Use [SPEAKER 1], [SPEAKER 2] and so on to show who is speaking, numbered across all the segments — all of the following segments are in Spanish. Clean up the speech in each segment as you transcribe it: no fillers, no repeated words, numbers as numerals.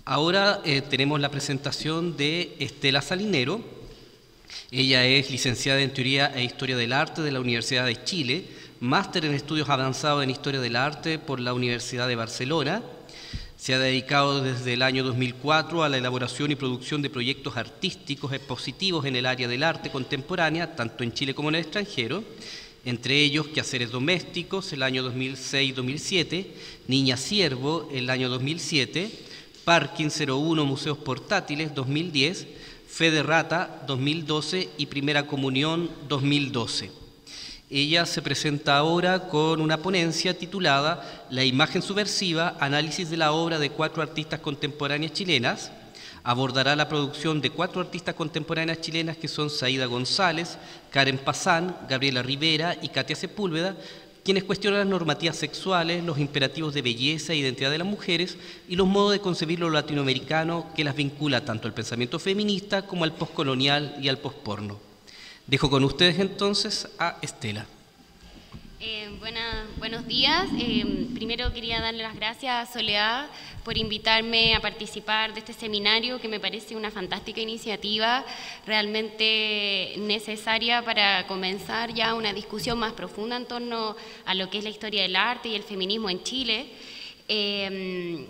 [SPEAKER 1] Ahora tenemos la presentación de Estela Salinero. Ella es licenciada en Teoría e Historia del Arte de la Universidad de Chile, máster en Estudios Avanzados en Historia del Arte por la Universidad de Barcelona. Se ha dedicado desde el año 2004 a la elaboración y producción de proyectos artísticos expositivos en el área del arte contemporánea, tanto en Chile como en el extranjero, entre ellos Quehaceres Domésticos, el año 2006-2007, Niña Ciervo, el año 2007, Parking 01 Museos Portátiles, 2010, Fe de Rata, 2012 y Primera Comunión, 2012. Ella se presenta ahora con una ponencia titulada La imagen subversiva, análisis de la obra de 4 artistas contemporáneas chilenas. Abordará la producción de 4 artistas contemporáneas chilenas que son Saída González, Karen Pazán, Gabriela Rivera y Katia Sepúlveda, quienes cuestionan las normativas sexuales, los imperativos de belleza e identidad de las mujeres y los modos de concebir lo latinoamericano que las vincula tanto al pensamiento feminista como al postcolonial y al postporno. Dejo con ustedes entonces a Estela.
[SPEAKER 2] Buenos días. Primero quería darle las gracias a Soledad por invitarme a participar de este seminario, que me parece una fantástica iniciativa, realmente necesaria para comenzar ya una discusión más profunda en torno a lo que es la historia del arte y el feminismo en Chile.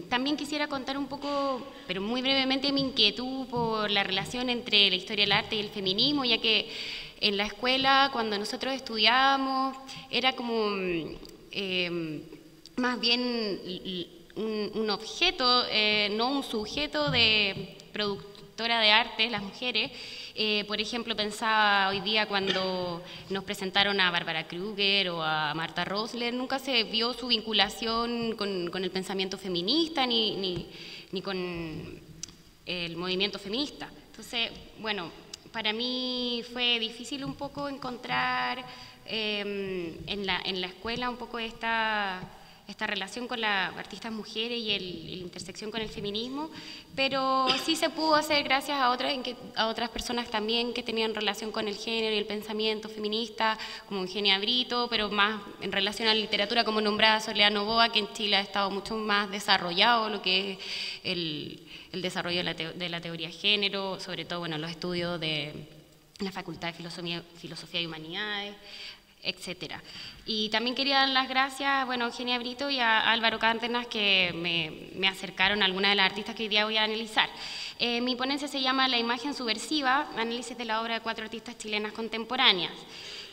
[SPEAKER 2] También quisiera contar un poco, pero muy brevemente, mi inquietud por la relación entre la historia del arte y el feminismo, ya que en la escuela, cuando nosotros estudiábamos, era como más bien un objeto, no un sujeto de productora de arte, las mujeres. Por ejemplo, pensaba hoy día cuando nos presentaron a Bárbara Kruger o a Martha Rosler, nunca se vio su vinculación con el pensamiento feminista ni con el movimiento feminista. Entonces, bueno, para mí fue difícil un poco encontrar en la escuela un poco esta relación con las artistas mujeres y la intersección con el feminismo, pero sí se pudo hacer gracias a otras personas también que tenían relación con el género y el pensamiento feminista, como Eugenia Brito, pero más en relación a la literatura, como nombrada Soledad Novoa, que en Chile ha estado mucho más desarrollado lo que es el desarrollo de la teoría de género, sobre todo los estudios de la Facultad de Filosofía y Humanidades, etcétera. Y también quería dar las gracias a Eugenia Brito y a Álvaro Cárdenas, que me acercaron a algunas de las artistas que hoy día voy a analizar. Mi ponencia se llama La imagen subversiva, análisis de la obra de 4 artistas chilenas contemporáneas.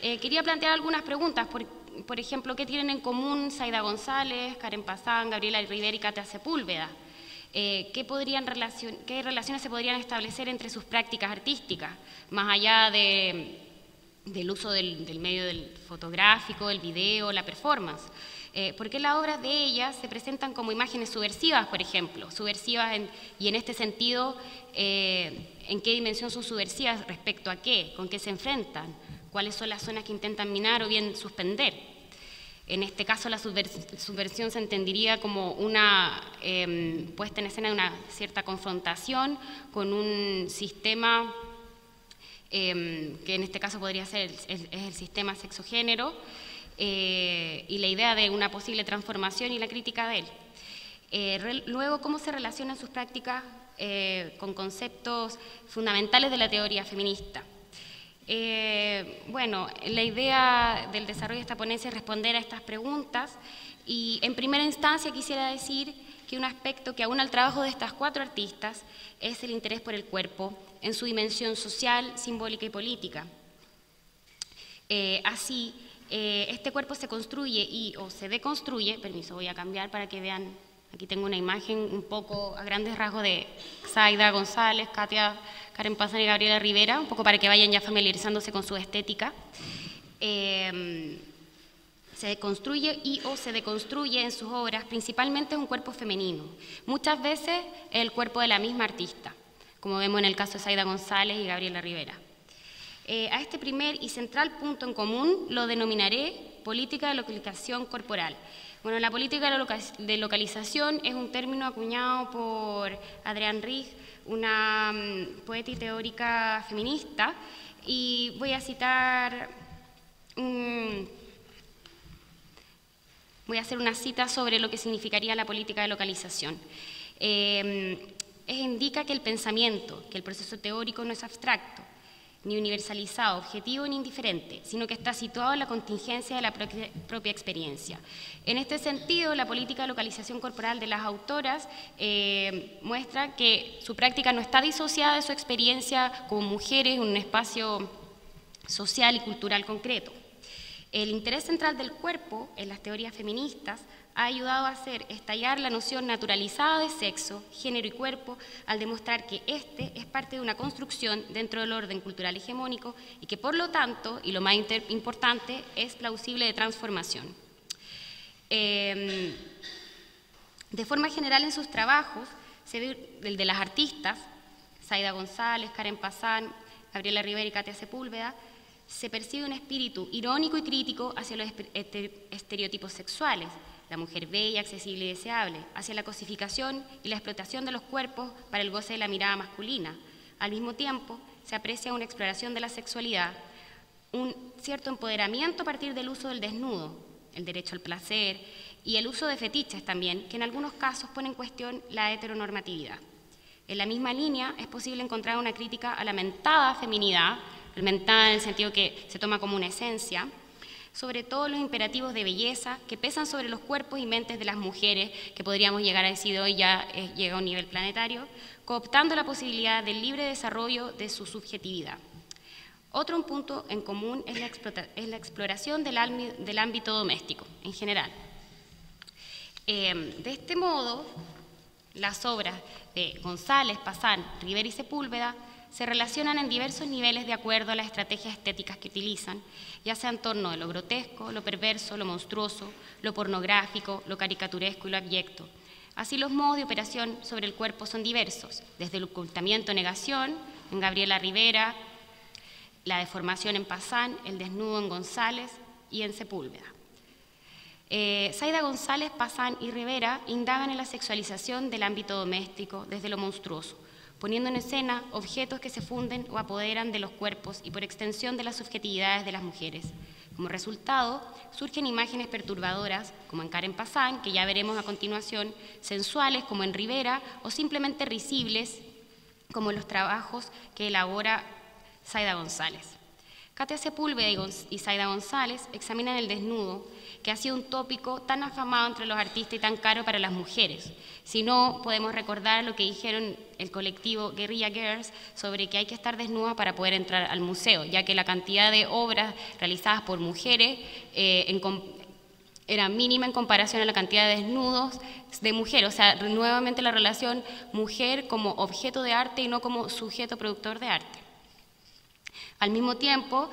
[SPEAKER 2] Quería plantear algunas preguntas, por ejemplo, ¿qué tienen en común Saída González, Karen Pazán, Gabriela Rivera y Katia Sepúlveda? ¿Qué relaciones se podrían establecer entre sus prácticas artísticas, más allá del uso del medio del fotográfico, el video, la performance? ¿Por qué las obras de ellas se presentan como imágenes subversivas, por ejemplo? Subversivas y en este sentido, ¿en qué dimensión son subversivas? ¿Respecto a qué? ¿Con qué se enfrentan? ¿Cuáles son las zonas que intentan minar o bien suspender? En este caso, la subversión se entendería como una puesta en escena de una cierta confrontación con un sistema que en este caso podría ser el sistema sexogénero, y la idea de una posible transformación y la crítica de él. Luego, ¿cómo se relacionan sus prácticas con conceptos fundamentales de la teoría feminista? La idea del desarrollo de esta ponencia es responder a estas preguntas, y en primera instancia quisiera decir que un aspecto que aúna al trabajo de estas 4 artistas es el interés por el cuerpo en su dimensión social, simbólica y política. Así, este cuerpo se construye o se deconstruye. Permiso, voy a cambiar para que vean. Aquí tengo una imagen un poco a grandes rasgos de Saída González, Katia, Karen Pazán y Gabriela Rivera, un poco para que vayan ya familiarizándose con su estética. Se construye o se deconstruye en sus obras principalmente un cuerpo femenino, muchas veces el cuerpo de la misma artista, como vemos en el caso de Saída González y Gabriela Rivera. A este primer y central punto en común lo denominaré política de localización corporal. Bueno, la política de localización es un término acuñado por Adrienne Rich, una poeta y teórica feminista, y voy a citar, voy a hacer una cita sobre lo que significaría la política de localización. indica que el pensamiento, que el proceso teórico no es abstracto, ni universalizado, objetivo ni indiferente, sino que está situado en la contingencia de la propia experiencia. En este sentido, la política de localización corporal de las autoras muestra que su práctica no está disociada de su experiencia como mujeres en un espacio social y cultural concreto. El interés central del cuerpo en las teorías feministas ha ayudado a hacer estallar la noción naturalizada de sexo, género y cuerpo al demostrar que este es parte de una construcción dentro del orden cultural hegemónico y que por lo tanto, y lo más importante, es plausible de transformación. De forma general en sus trabajos, se ve el de las artistas, Zaida González, Karen Pazán, Gabriela Rivera y Katia Sepúlveda, se percibe un espíritu irónico y crítico hacia los estereotipos sexuales, la mujer bella, accesible y deseable, hacia la cosificación y la explotación de los cuerpos para el goce de la mirada masculina. Al mismo tiempo, se aprecia una exploración de la sexualidad, un cierto empoderamiento a partir del uso del desnudo, el derecho al placer y el uso de fetiches también, que en algunos casos ponen en cuestión la heteronormatividad. En la misma línea es posible encontrar una crítica a la mentada feminidad, mentada en el sentido que se toma como una esencia, sobre todo los imperativos de belleza que pesan sobre los cuerpos y mentes de las mujeres, que podríamos llegar a decir hoy ya llega a un nivel planetario, cooptando la posibilidad del libre desarrollo de su subjetividad. Otro punto en común es la exploración del ámbito doméstico en general. De este modo, las obras de González, Pazán, Rivera y Sepúlveda se relacionan en diversos niveles de acuerdo a las estrategias estéticas que utilizan, ya sea en torno de lo grotesco, lo perverso, lo monstruoso, lo pornográfico, lo caricaturesco y lo abyecto. Así los modos de operación sobre el cuerpo son diversos, desde el ocultamiento-negación en Gabriela Rivera, la deformación en Pazán, el desnudo en González y en Sepúlveda. Zaida González, Pazán y Rivera indagan en la sexualización del ámbito doméstico desde lo monstruoso, poniendo en escena objetos que se funden o apoderan de los cuerpos y por extensión de las subjetividades de las mujeres. Como resultado, surgen imágenes perturbadoras, como en Karen Pazán, que ya veremos a continuación, sensuales, como en Rivera, o simplemente risibles, como en los trabajos que elabora Zaida González. Katia Sepúlveda y Zaida González examinan el desnudo, que ha sido un tópico tan afamado entre los artistas y tan caro para las mujeres. Si no, podemos recordar lo que dijeron el colectivo Guerrilla Girls sobre que hay que estar desnuda para poder entrar al museo, ya que la cantidad de obras realizadas por mujeres era mínima en comparación a la cantidad de desnudos de mujeres. O sea, nuevamente la relación mujer como objeto de arte y no como sujeto productor de arte. Al mismo tiempo,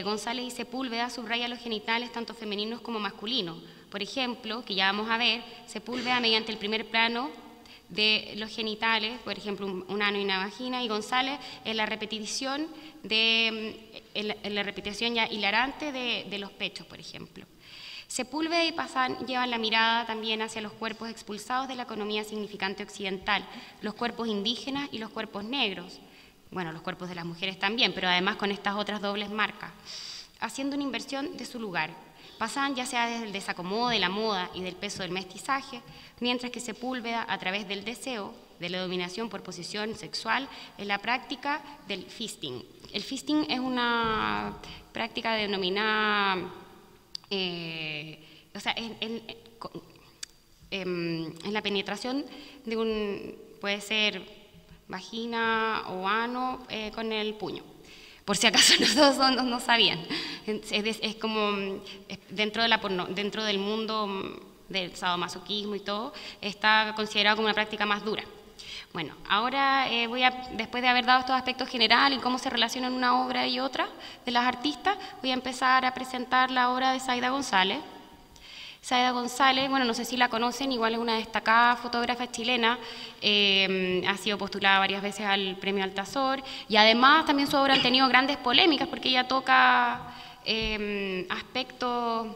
[SPEAKER 2] González y Sepúlveda subrayan los genitales tanto femeninos como masculinos. Por ejemplo, que ya vamos a ver, Sepúlveda mediante el primer plano de los genitales, por ejemplo, un ano y una vagina, y González en la repetición, ya hilarante de los pechos, por ejemplo. Sepúlveda y Pazán llevan la mirada también hacia los cuerpos expulsados de la economía significante occidental, los cuerpos indígenas y los cuerpos negros. Bueno, los cuerpos de las mujeres también, pero además con estas otras dobles marcas, haciendo una inversión de su lugar. Pazán ya sea desde el desacomodo de la moda y del peso del mestizaje, mientras que Sepúlveda, a través del deseo, de la dominación por posición sexual, en la práctica del fisting. El fisting es una práctica denominada, o sea, en la penetración de un, puede ser vagina o ano con el puño, por si acaso nosotros no sabían. Es como dentro del mundo del sadomasoquismo y todo, está considerado como una práctica más dura. Bueno, ahora después de haber dado estos aspectos generales y cómo se relacionan una obra y otra de las artistas, voy a empezar a presentar la obra de Zaida González. Zaida González, bueno, no sé si la conocen, igual es una destacada fotógrafa chilena, ha sido postulada varias veces al Premio Altazor, y además también su obra ha tenido grandes polémicas porque ella toca aspectos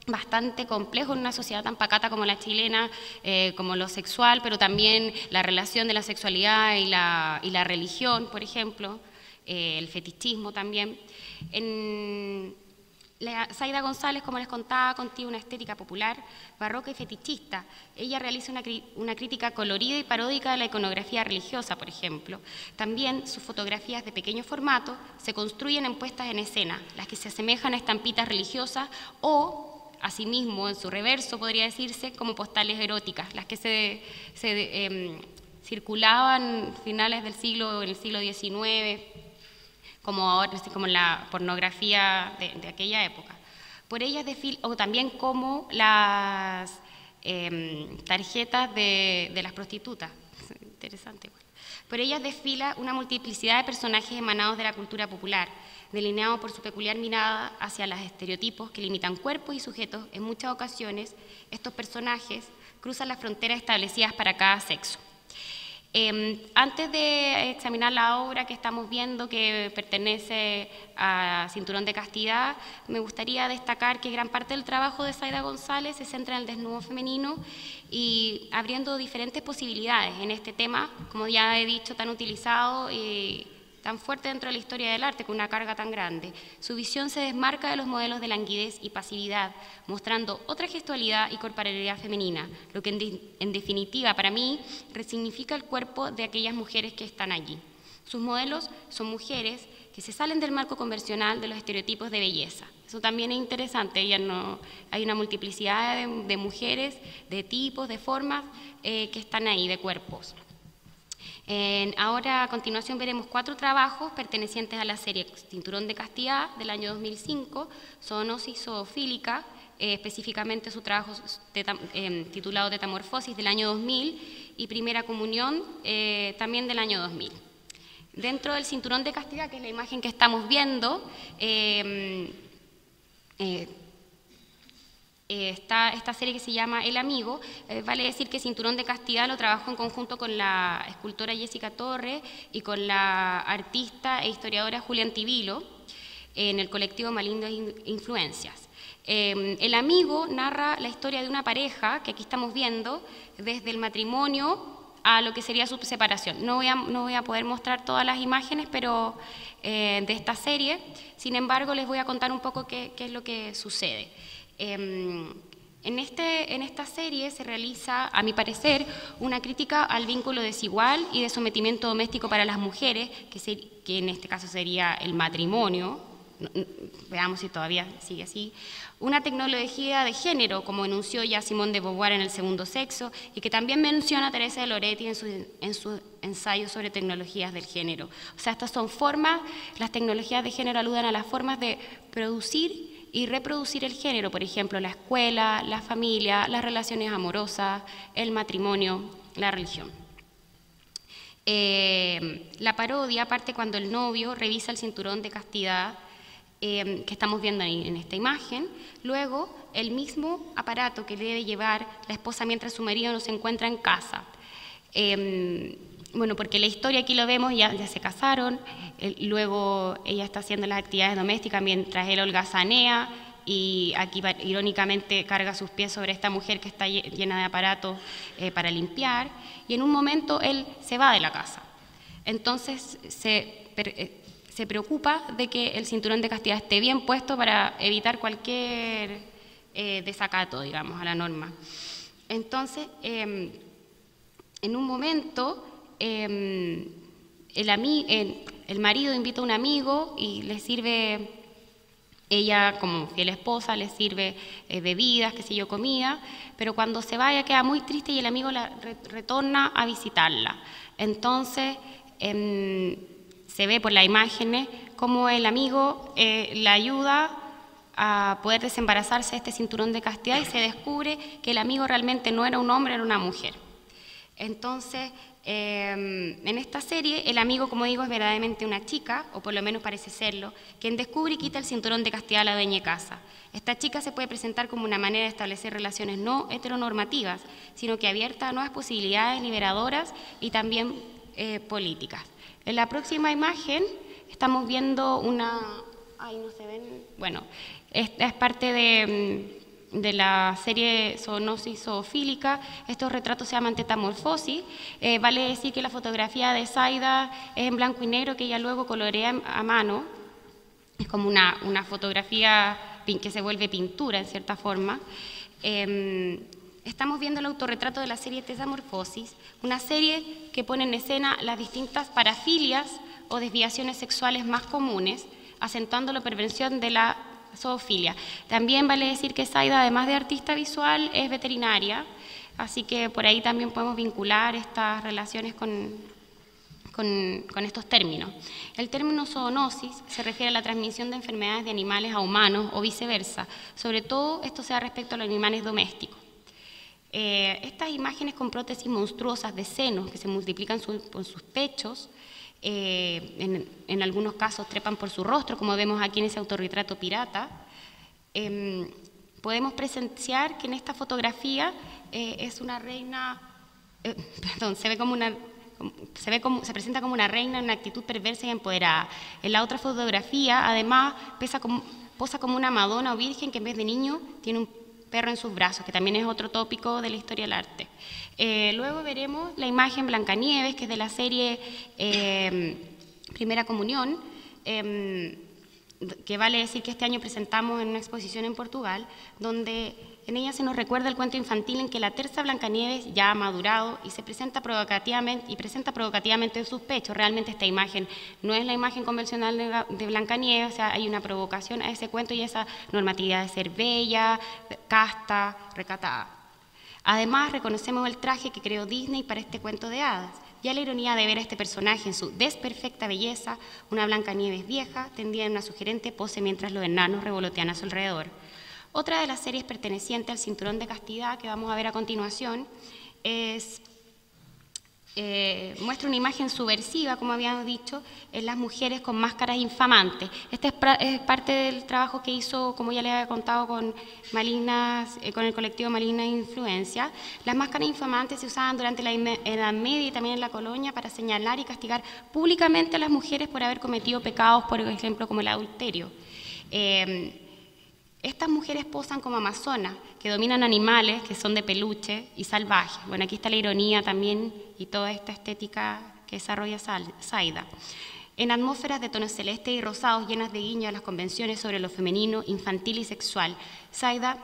[SPEAKER 2] bastante complejos en una sociedad tan pacata como la chilena, como lo sexual, pero también la relación de la sexualidad y la religión, por ejemplo, el fetichismo también. Zaida González, como les contaba, contiene una estética popular, barroca y fetichista. Ella realiza una crítica colorida y paródica de la iconografía religiosa, por ejemplo. También sus fotografías de pequeño formato se construyen en puestas en escena, las que se asemejan a estampitas religiosas o, asimismo, en su reverso, podría decirse, como postales eróticas, las que circulaban en el siglo XIX, como ahora, así como la pornografía de aquella época. Por ellas o también como las tarjetas de las prostitutas. Interesante. Por ellas desfila una multiplicidad de personajes emanados de la cultura popular, delineados por su peculiar mirada hacia los estereotipos que limitan cuerpos y sujetos. En muchas ocasiones, estos personajes cruzan las fronteras establecidas para cada sexo. Antes de examinar la obra que estamos viendo, que pertenece a Cinturón de Castidad, me gustaría destacar que gran parte del trabajo de Zaida González se centra en el desnudo femenino y abriendo diferentes posibilidades en este tema, como ya he dicho, tan utilizado y tan fuerte dentro de la historia del arte, con una carga tan grande. Su visión se desmarca de los modelos de languidez y pasividad, mostrando otra gestualidad y corporalidad femenina, lo que en definitiva para mí resignifica el cuerpo de aquellas mujeres que están allí. Sus modelos son mujeres que se salen del marco convencional de los estereotipos de belleza. Eso también es interesante, hay una multiplicidad de mujeres, de tipos, de formas que están ahí, de cuerpos. Ahora, a continuación, veremos 4 trabajos pertenecientes a la serie Cinturón de Castidad del año 2005, Zoonosis zoofílica, específicamente su trabajo titulado Tetamorfosis del año 2000 y Primera Comunión también del año 2000. Dentro del Cinturón de Castidad, que es la imagen que estamos viendo, está esta serie que se llama El Amigo. Vale decir que Cinturón de Castidad lo trabajó en conjunto con la escultora Jessica Torres y con la artista e historiadora Julián Tibilo en el colectivo Malindas Influencias. El Amigo narra la historia de una pareja que aquí estamos viendo desde el matrimonio a lo que sería su separación. No voy a poder mostrar todas las imágenes de esta serie, sin embargo les voy a contar un poco qué es lo que sucede. En esta serie se realiza, a mi parecer, una crítica al vínculo desigual y de sometimiento doméstico para las mujeres, que en este caso sería el matrimonio. Veamos si todavía sigue así. Una tecnología de género, como enunció ya Simone de Beauvoir en El Segundo Sexo, y que también menciona Teresa de Loretti en su ensayo sobre tecnologías del género. O sea, estas son formas, las tecnologías de género aluden a las formas de producir y reproducir el género, por ejemplo, la escuela, la familia, las relaciones amorosas, el matrimonio, la religión. La parodia parte cuando el novio revisa el cinturón de castidad que estamos viendo ahí en esta imagen. Luego, el mismo aparato que debe llevar la esposa mientras su marido no se encuentra en casa. Bueno, porque la historia aquí lo vemos, ya se casaron, luego ella está haciendo las actividades domésticas mientras él holgazanea y aquí irónicamente carga sus pies sobre esta mujer que está llena de aparatos para limpiar, y en un momento él se va de la casa. Entonces se preocupa de que el cinturón de castidad esté bien puesto para evitar cualquier desacato, digamos, a la norma. Entonces, en un momento, el marido invita a un amigo y le sirve, ella como fiel esposa le sirve bebidas, qué sé yo, comida, pero cuando se va ella queda muy triste y el amigo la retorna a visitarla. Entonces se ve por las imágenes cómo el amigo la ayuda a poder desembarazarse de este cinturón de castidad y se descubre que el amigo realmente no era un hombre, era una mujer. Entonces, en esta serie, el amigo, como digo, es verdaderamente una chica, o por lo menos parece serlo, quien descubre y quita el cinturón de castidad a la dueña de casa. Esta chica se puede presentar como una manera de establecer relaciones no heteronormativas, sino que abierta a nuevas posibilidades liberadoras y también políticas. En la próxima imagen estamos viendo una... Ay, no se ven... Bueno, esta es parte de la serie Zoonosis zoofílica. Estos retratos se llaman Tetamorfosis. Vale decir que la fotografía de Zaida es en blanco y negro, que ella luego colorea a mano. Es como una fotografía que se vuelve pintura en cierta forma. Estamos viendo el autorretrato de la serie Tesamorfosis, una serie que pone en escena las distintas parafilias o desviaciones sexuales más comunes, acentuando la perversión de la zoofilia. También vale decir que Zaida, además de artista visual, es veterinaria, así que por ahí también podemos vincular estas relaciones con estos términos. El término zoonosis se refiere a la transmisión de enfermedades de animales a humanos o viceversa, sobre todo esto se da respecto a los animales domésticos. Estas imágenes con prótesis monstruosas de senos que se multiplican con sus pechos, en algunos casos trepan por su rostro, como vemos aquí en ese autorretrato pirata. Podemos presenciar que en esta fotografía es una reina, se presenta como una reina en una actitud perversa y empoderada. En la otra fotografía, además, posa como una Madonna o Virgen que en vez de niño tiene un perro en sus brazos, que también es otro tópico de la historia del arte. Luego veremos la imagen Blancanieves, que es de la serie Primera Comunión, que vale decir que este año presentamos en una exposición en Portugal, donde en ella se nos recuerda el cuento infantil en que la terza Blancanieves ya ha madurado y se presenta provocativamente en sus pechos. Realmente esta imagen no es la imagen convencional de Blancanieves, o sea, hay una provocación a ese cuento y esa normatividad de ser bella, casta, recatada. Además, reconocemos el traje que creó Disney para este cuento de hadas. Ya la ironía de ver a este personaje en su desperfecta belleza, una Blancanieves vieja, tendida en una sugerente pose mientras los enanos revolotean a su alrededor. Otra de las series perteneciente al cinturón de castidad que vamos a ver a continuación muestra una imagen subversiva, como habíamos dicho, en las mujeres con máscaras infamantes. Este es parte del trabajo que hizo, como ya les había contado, con el colectivo Maligna Influencia. Las máscaras infamantes se usaban durante la Edad Media y también en la colonia para señalar y castigar públicamente a las mujeres por haber cometido pecados, por ejemplo, como el adulterio. Estas mujeres posan como amazonas, que dominan animales que son de peluche y salvajes. Bueno, aquí está la ironía también y toda esta estética que desarrolla Zaida. En atmósferas de tonos celestes y rosados llenas de guiños a las convenciones sobre lo femenino, infantil y sexual, Zaida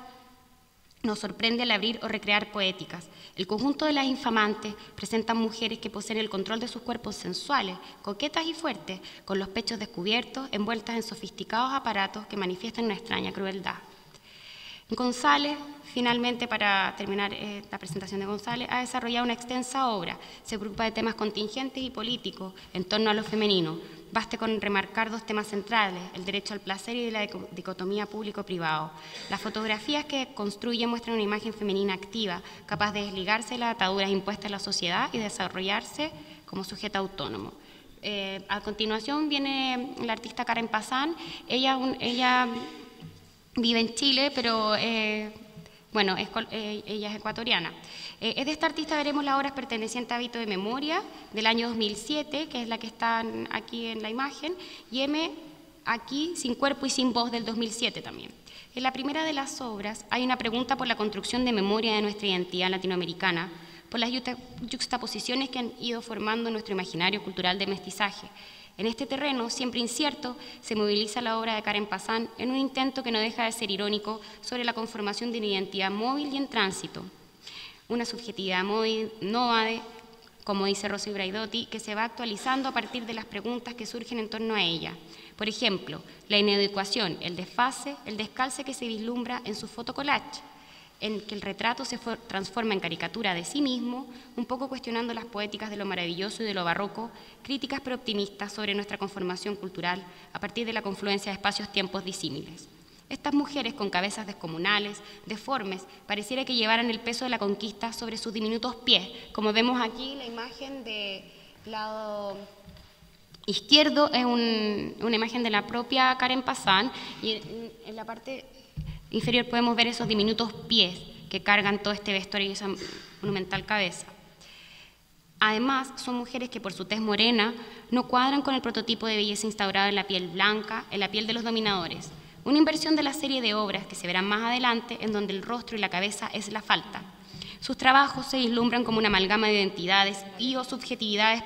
[SPEAKER 2] nos sorprende al abrir o recrear poéticas. El conjunto de las infamantes presentan mujeres que poseen el control de sus cuerpos sensuales, coquetas y fuertes, con los pechos descubiertos, envueltas en sofisticados aparatos que manifiestan una extraña crueldad. González, finalmente, para terminar la presentación de González, ha desarrollado una extensa obra. Se preocupa de temas contingentes y políticos en torno a lo femenino. Baste con remarcar dos temas centrales, el derecho al placer y la dicotomía público-privado. Las fotografías que construye muestran una imagen femenina activa, capaz de desligarse de las ataduras impuestas en la sociedad y desarrollarse como sujeto autónomo. A continuación viene la artista Karen Pazán. Ella vive en Chile, pero bueno, ella es ecuatoriana. Es de esta artista veremos las obras pertenecientes a Hábito de Memoria del año 2007, que es la que está aquí en la imagen, y M, aquí, Sin Cuerpo y Sin Voz del 2007 también. En la primera de las obras hay una pregunta por la construcción de memoria de nuestra identidad latinoamericana, por las yuxtaposiciones que han ido formando nuestro imaginario cultural de mestizaje. En este terreno, siempre incierto, se moviliza la obra de Karen Pazán en un intento que no deja de ser irónico sobre la conformación de una identidad móvil y en tránsito. Una subjetividad móvil, nómade, como dice Rosy Braidotti, que se va actualizando a partir de las preguntas que surgen en torno a ella. Por ejemplo, la inadecuación, el desfase, el descalce que se vislumbra en su fotocollage, en que el retrato se transforma en caricatura de sí mismo, un poco cuestionando las poéticas de lo maravilloso y de lo barroco, críticas pero optimistas sobre nuestra conformación cultural a partir de la confluencia de espacios-tiempos disímiles. Estas mujeres con cabezas descomunales, deformes, pareciera que llevaran el peso de la conquista sobre sus diminutos pies, como vemos aquí la imagen del lado izquierdo, es una imagen de la propia Karen Pazán, y en la parte inferior podemos ver esos diminutos pies que cargan todo este vestuario y esa monumental cabeza. Además, son mujeres que por su tez morena no cuadran con el prototipo de belleza instaurado en la piel blanca, en la piel de los dominadores. Una inversión de la serie de obras que se verán más adelante, en donde el rostro y la cabeza es la falta. Sus trabajos se vislumbran como una amalgama de identidades y o subjetividades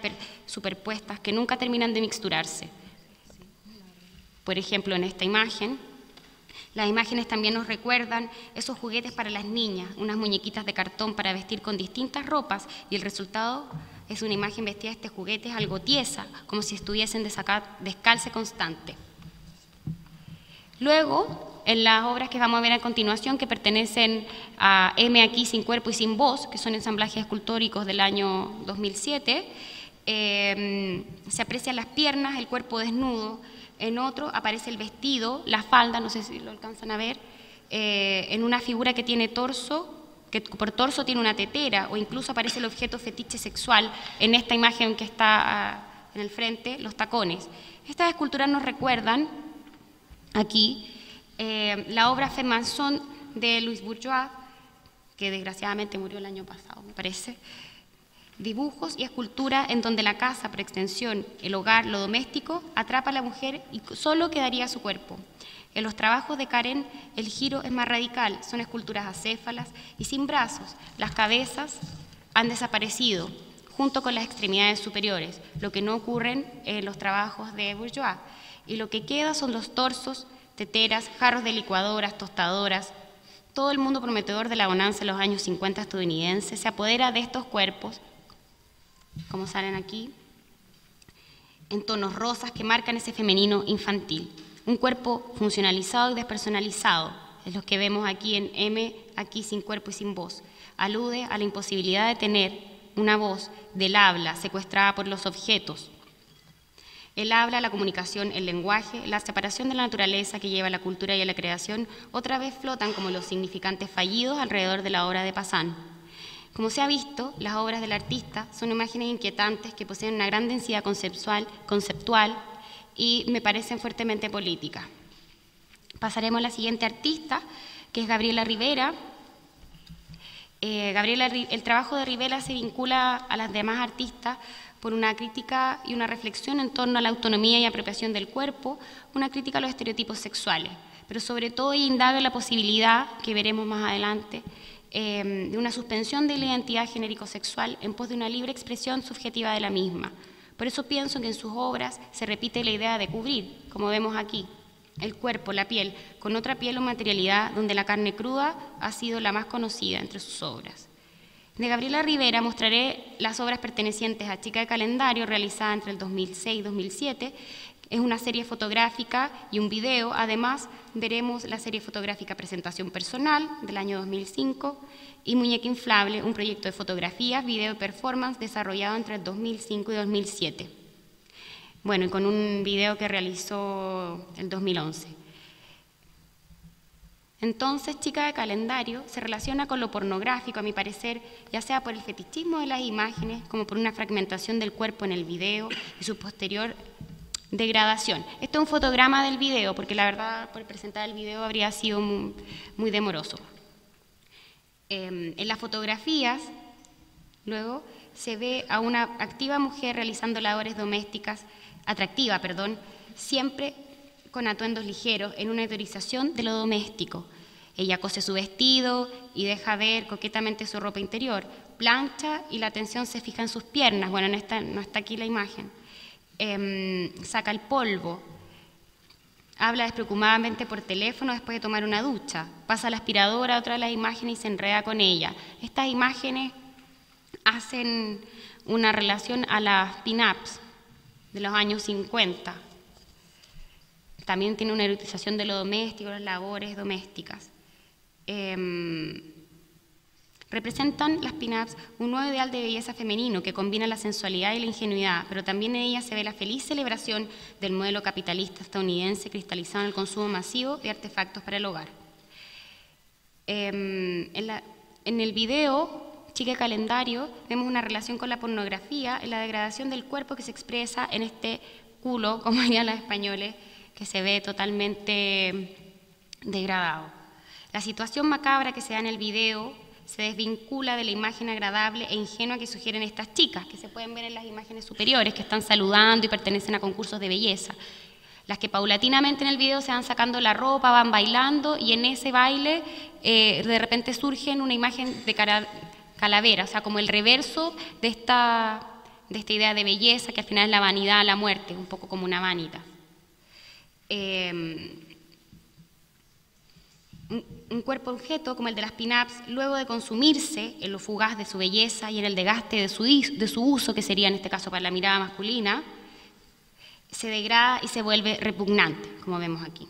[SPEAKER 2] superpuestas que nunca terminan de mixturarse. Por ejemplo, en esta imagen, Las imágenes también nos recuerdan esos juguetes para las niñas, unas muñequitas de cartón para vestir con distintas ropas, y el resultado es una imagen vestida de este juguete algo tiesa, como si estuviesen descalce constante. Luego, en las obras que vamos a ver a continuación, que pertenecen a M aquí sin cuerpo y sin voz, que son ensamblajes escultóricos del año 2007, se aprecian las piernas, el cuerpo desnudo. En otro aparece el vestido, la falda, no sé si lo alcanzan a ver, en una figura que tiene torso, que por torso tiene una tetera, o incluso aparece el objeto fetiche sexual en esta imagen que está en el frente, los tacones. Estas esculturas nos recuerdan aquí la obra Fermanson de Louis Bourgeois, que desgraciadamente murió el año pasado, me parece. Dibujos y escultura en donde la casa, por extensión, el hogar, lo doméstico, atrapa a la mujer y solo quedaría su cuerpo. En los trabajos de Karen el giro es más radical, son esculturas acéfalas y sin brazos. Las cabezas han desaparecido junto con las extremidades superiores, lo que no ocurre en los trabajos de Bourgeois. Y lo que queda son los torsos, teteras, jarros de licuadoras, tostadoras. Todo el mundo prometedor de la bonanza en los años 50 estadounidenses se apodera de estos cuerpos, como salen aquí, en tonos rosas que marcan ese femenino infantil. Un cuerpo funcionalizado y despersonalizado, es lo que vemos aquí en M, aquí sin cuerpo y sin voz. Alude a la imposibilidad de tener una voz del habla secuestrada por los objetos. El habla, la comunicación, el lenguaje, la separación de la naturaleza que lleva a la cultura y a la creación, otra vez flotan como los significantes fallidos alrededor de la obra de Poussin. Como se ha visto, las obras del artista son imágenes inquietantes que poseen una gran densidad conceptual y me parecen fuertemente políticas. Pasaremos a la siguiente artista, que es Gabriela Rivera. El trabajo de Rivera se vincula a las demás artistas por una crítica y una reflexión en torno a la autonomía y apropiación del cuerpo, una crítica a los estereotipos sexuales, pero sobre todo ella indaga la posibilidad, que veremos más adelante, de una suspensión de la identidad genérico-sexual en pos de una libre expresión subjetiva de la misma. Por eso pienso que en sus obras se repite la idea de cubrir, como vemos aquí, el cuerpo, la piel, con otra piel o materialidad donde la carne cruda ha sido la más conocida entre sus obras. De Gabriela Rivera mostraré las obras pertenecientes a Chica de Calendario, realizada entre el 2006 y 2007, es una serie fotográfica y un video. Además, veremos la serie fotográfica Presentación Personal, del año 2005, y Muñeca Inflable, un proyecto de fotografías, video y performance desarrollado entre el 2005 y 2007. Bueno, y con un video que realizó el 2011. Entonces, Chica de Calendario se relaciona con lo pornográfico, a mi parecer, ya sea por el fetichismo de las imágenes, como por una fragmentación del cuerpo en el video y su posterior degradación. Este es un fotograma del video, porque la verdad, por presentar el video habría sido muy demoroso. En las fotografías, luego, se ve a una activa mujer realizando labores domésticas, siempre con atuendos ligeros, en una erotización de lo doméstico. Ella cose su vestido y deja ver coquetamente su ropa interior, plancha y la atención se fija en sus piernas. Bueno, no está aquí la imagen. Saca el polvo, habla despreocupadamente por teléfono después de tomar una ducha, pasa la aspiradora a otra de las imágenes y se enreda con ella. Estas imágenes hacen una relación a las pin-ups de los años 50. También tiene una erotización de lo doméstico, las labores domésticas. Representan las pin-ups un nuevo ideal de belleza femenino que combina la sensualidad y la ingenuidad, pero también en ella se ve la feliz celebración del modelo capitalista estadounidense cristalizado en el consumo masivo de artefactos para el hogar. En el video Chica de Calendario vemos una relación con la pornografía en la degradación del cuerpo que se expresa en este culo, como dirían los españoles, que se ve totalmente degradado. La situación macabra que se da en el video se desvincula de la imagen agradable e ingenua que sugieren estas chicas, que se pueden ver en las imágenes superiores, que están saludando y pertenecen a concursos de belleza. Las que paulatinamente en el video se van sacando la ropa, van bailando, y en ese baile de repente surge una imagen de calavera, o sea, como el reverso de esta idea de belleza, que al final es la vanidad, la muerte, un poco como una vanidad. un cuerpo objeto como el de las pin-ups, luego de consumirse en lo fugaz de su belleza y en el desgaste de su uso, que sería en este caso para la mirada masculina, se degrada y se vuelve repugnante, como vemos aquí.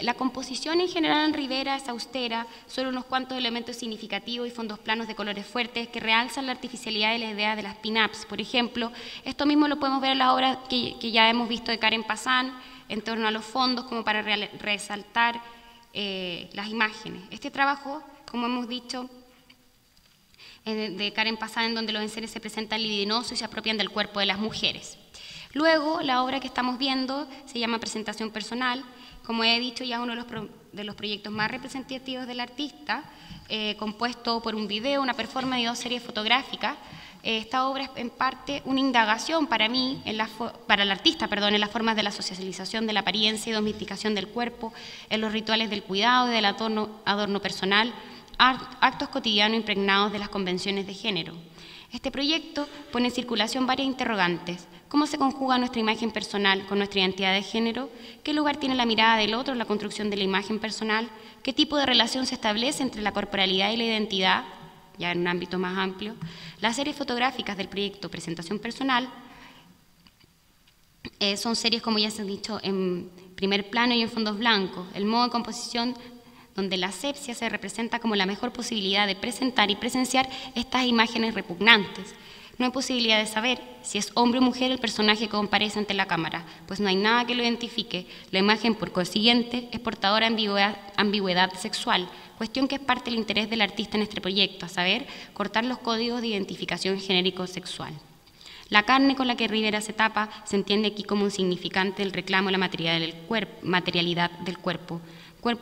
[SPEAKER 2] La composición en general en Rivera es austera, solo unos cuantos elementos significativos y fondos planos de colores fuertes que realzan la artificialidad y la idea de las pin-ups. Por ejemplo, esto mismo lo podemos ver en la obra que ya hemos visto de Karen Pazán, en torno a los fondos, como para resaltar las imágenes. Este trabajo, como hemos dicho, de Karen Pazán, en donde los enseres se presentan libidinosos y se apropian del cuerpo de las mujeres. Luego, la obra que estamos viendo se llama Presentación Personal. Como he dicho, ya es uno de los proyectos más representativos del artista, compuesto por un video, una performance y 2 series fotográficas. Esta obra es en parte una indagación para mí, para el artista, en las formas de la socialización de la apariencia y domesticación del cuerpo, en los rituales del cuidado y del adorno personal, actos cotidianos impregnados de las convenciones de género. Este proyecto pone en circulación varias interrogantes. ¿Cómo se conjuga nuestra imagen personal con nuestra identidad de género? ¿Qué lugar tiene la mirada del otro en la construcción de la imagen personal? ¿Qué tipo de relación se establece entre la corporalidad y la identidad, ya en un ámbito más amplio? Las series fotográficas del proyecto Presentación Personal son series, como ya se ha dicho, en primer plano y en fondos blancos. El modo de composición donde la asepsia se representa como la mejor posibilidad de presentar y presenciar estas imágenes repugnantes. No hay posibilidad de saber si es hombre o mujer el personaje que comparece ante la cámara, pues no hay nada que lo identifique. La imagen, por consiguiente, es portadora de ambigüedad sexual, cuestión que es parte del interés del artista en este proyecto, a saber, cortar los códigos de identificación genérico-sexual. La carne con la que Rivera se tapa se entiende aquí como un significante del reclamo a la materialidad del cuerpo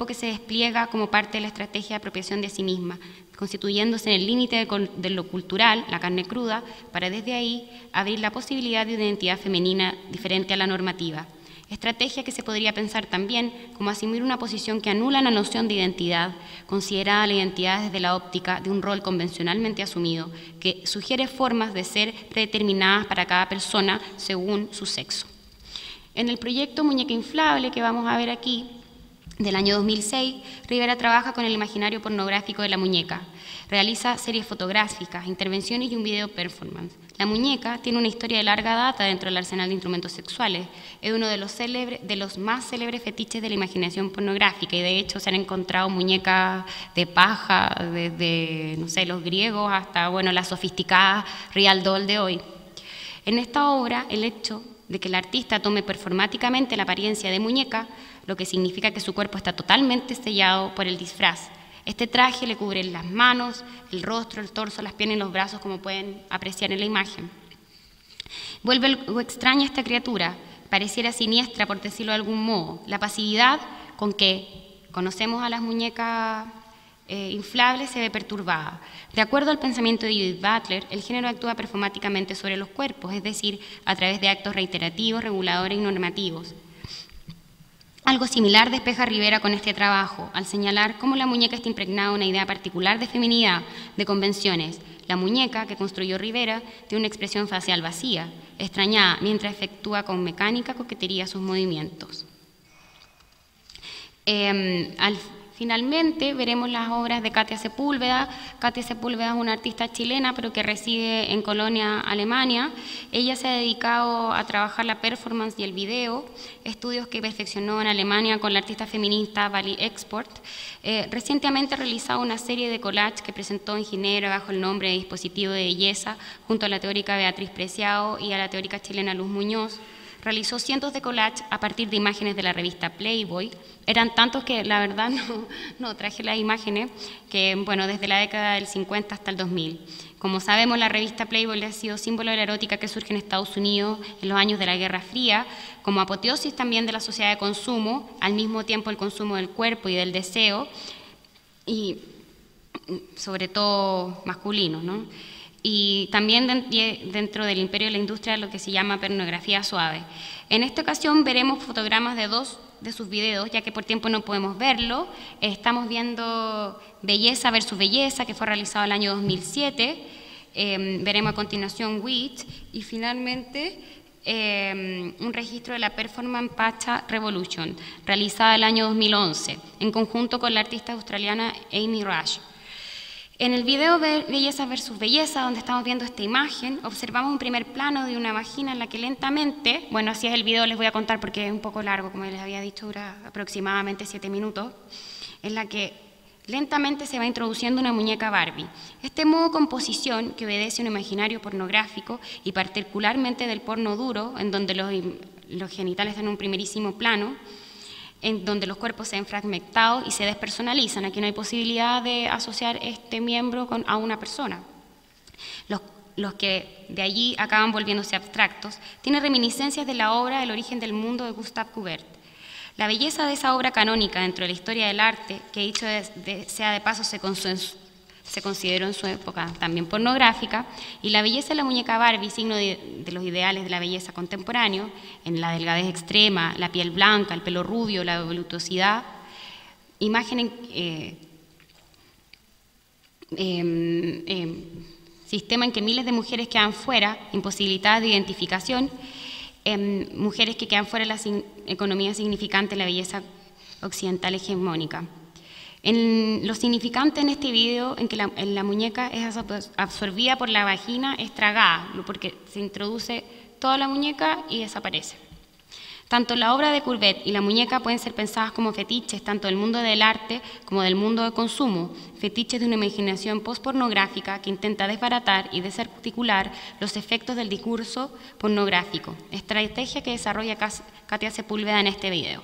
[SPEAKER 2] que se despliega como parte de la estrategia de apropiación de sí misma, constituyéndose en el límite de lo cultural, la carne cruda, para desde ahí abrir la posibilidad de una identidad femenina diferente a la normativa. Estrategia que se podría pensar también como asumir una posición que anula la noción de identidad, considerada la identidad desde la óptica de un rol convencionalmente asumido, que sugiere formas de ser predeterminadas para cada persona según su sexo. En el proyecto Muñeca Inflable, que vamos a ver aquí, del año 2006, Rivera trabaja con el imaginario pornográfico de la muñeca. Realiza series fotográficas, intervenciones y un video performance. La muñeca tiene una historia de larga data dentro del arsenal de instrumentos sexuales. Es uno de los más célebres fetiches de la imaginación pornográfica y de hecho se han encontrado muñecas de paja desde, no sé, los griegos hasta, bueno, la sofisticada real doll de hoy. En esta obra, el hecho de que el artista tome performáticamente la apariencia de muñeca, lo que significa que su cuerpo está totalmente sellado por el disfraz. Este traje le cubre las manos, el rostro, el torso, las piernas y los brazos, como pueden apreciar en la imagen. Vuelve algo extraña esta criatura, pareciera siniestra, por decirlo de algún modo. La pasividad con que conocemos a las muñecas inflables se ve perturbada. De acuerdo al pensamiento de Judith Butler, el género actúa performáticamente sobre los cuerpos, es decir, a través de actos reiterativos, reguladores y normativos. Algo similar despeja Rivera con este trabajo, al señalar cómo la muñeca está impregnada de una idea particular de feminidad, de convenciones. La muñeca que construyó Rivera tiene una expresión facial vacía, extrañada, mientras efectúa con mecánica coquetería sus movimientos. Finalmente veremos las obras de Katia Sepúlveda. Katia Sepúlveda es una artista chilena, pero que reside en Colonia, Alemania. Ella se ha dedicado a trabajar la performance y el video, estudios que perfeccionó en Alemania con la artista feminista Vali Export. Recientemente ha realizado una serie de collages que presentó en Ginebra bajo el nombre de Dispositivo de Belleza, junto a la teórica Beatriz Preciado y a la teórica chilena Luz Muñoz. Realizó cientos de collages a partir de imágenes de la revista Playboy. Eran tantos que la verdad no traje las imágenes, que bueno, desde la década del 50 hasta el 2000. Como sabemos, la revista Playboy ha sido símbolo de la erótica que surge en Estados Unidos en los años de la Guerra Fría, como apoteosis también de la sociedad de consumo, al mismo tiempo el consumo del cuerpo y del deseo, y sobre todo masculino, ¿no? Y también dentro del imperio de la industria lo que se llama pornografía suave. En esta ocasión veremos fotogramas de dos de sus videos, ya que por tiempo no podemos verlo. Estamos viendo Belleza versus Belleza, que fue realizado el año 2007. Veremos a continuación Witch y finalmente un registro de la Performance Pacha Revolution, realizada el año 2011, en conjunto con la artista australiana Amy Rush. En el video Belleza versus Belleza, donde estamos viendo esta imagen, observamos un primer plano de una vagina en la que lentamente, bueno, así es el video, les voy a contar porque es un poco largo, como les había dicho, dura aproximadamente 7 minutos, en la que lentamente se va introduciendo una muñeca Barbie. Este modo de composición, que obedece a un imaginario pornográfico y particularmente del porno duro, en donde los genitales están en un primerísimo plano, en donde los cuerpos se ven fragmentados y se despersonalizan. Aquí no hay posibilidad de asociar este miembro a una persona. Los que de allí acaban volviéndose abstractos, tiene reminiscencias de la obra El origen del mundo de Gustave Courbet. La belleza de esa obra canónica dentro de la historia del arte, que dicho sea de paso se consideró en su época también pornográfica, y la belleza de la muñeca Barbie, signo de los ideales de la belleza contemporáneo, en la delgadez extrema, la piel blanca, el pelo rubio, la voluptuosidad, imagen sistema en que miles de mujeres quedan fuera, imposibilitadas de identificación, mujeres que quedan fuera de la economía significante de la belleza occidental hegemónica. Lo significante en este video en que la muñeca es absorbida por la vagina, es tragada, porque se introduce toda la muñeca y desaparece. Tanto la obra de Courbet y la muñeca pueden ser pensadas como fetiches, tanto del mundo del arte como del mundo del consumo, fetiches de una imaginación postpornográfica que intenta desbaratar y desarticular los efectos del discurso pornográfico, estrategia que desarrolla Katia Sepúlveda en este video.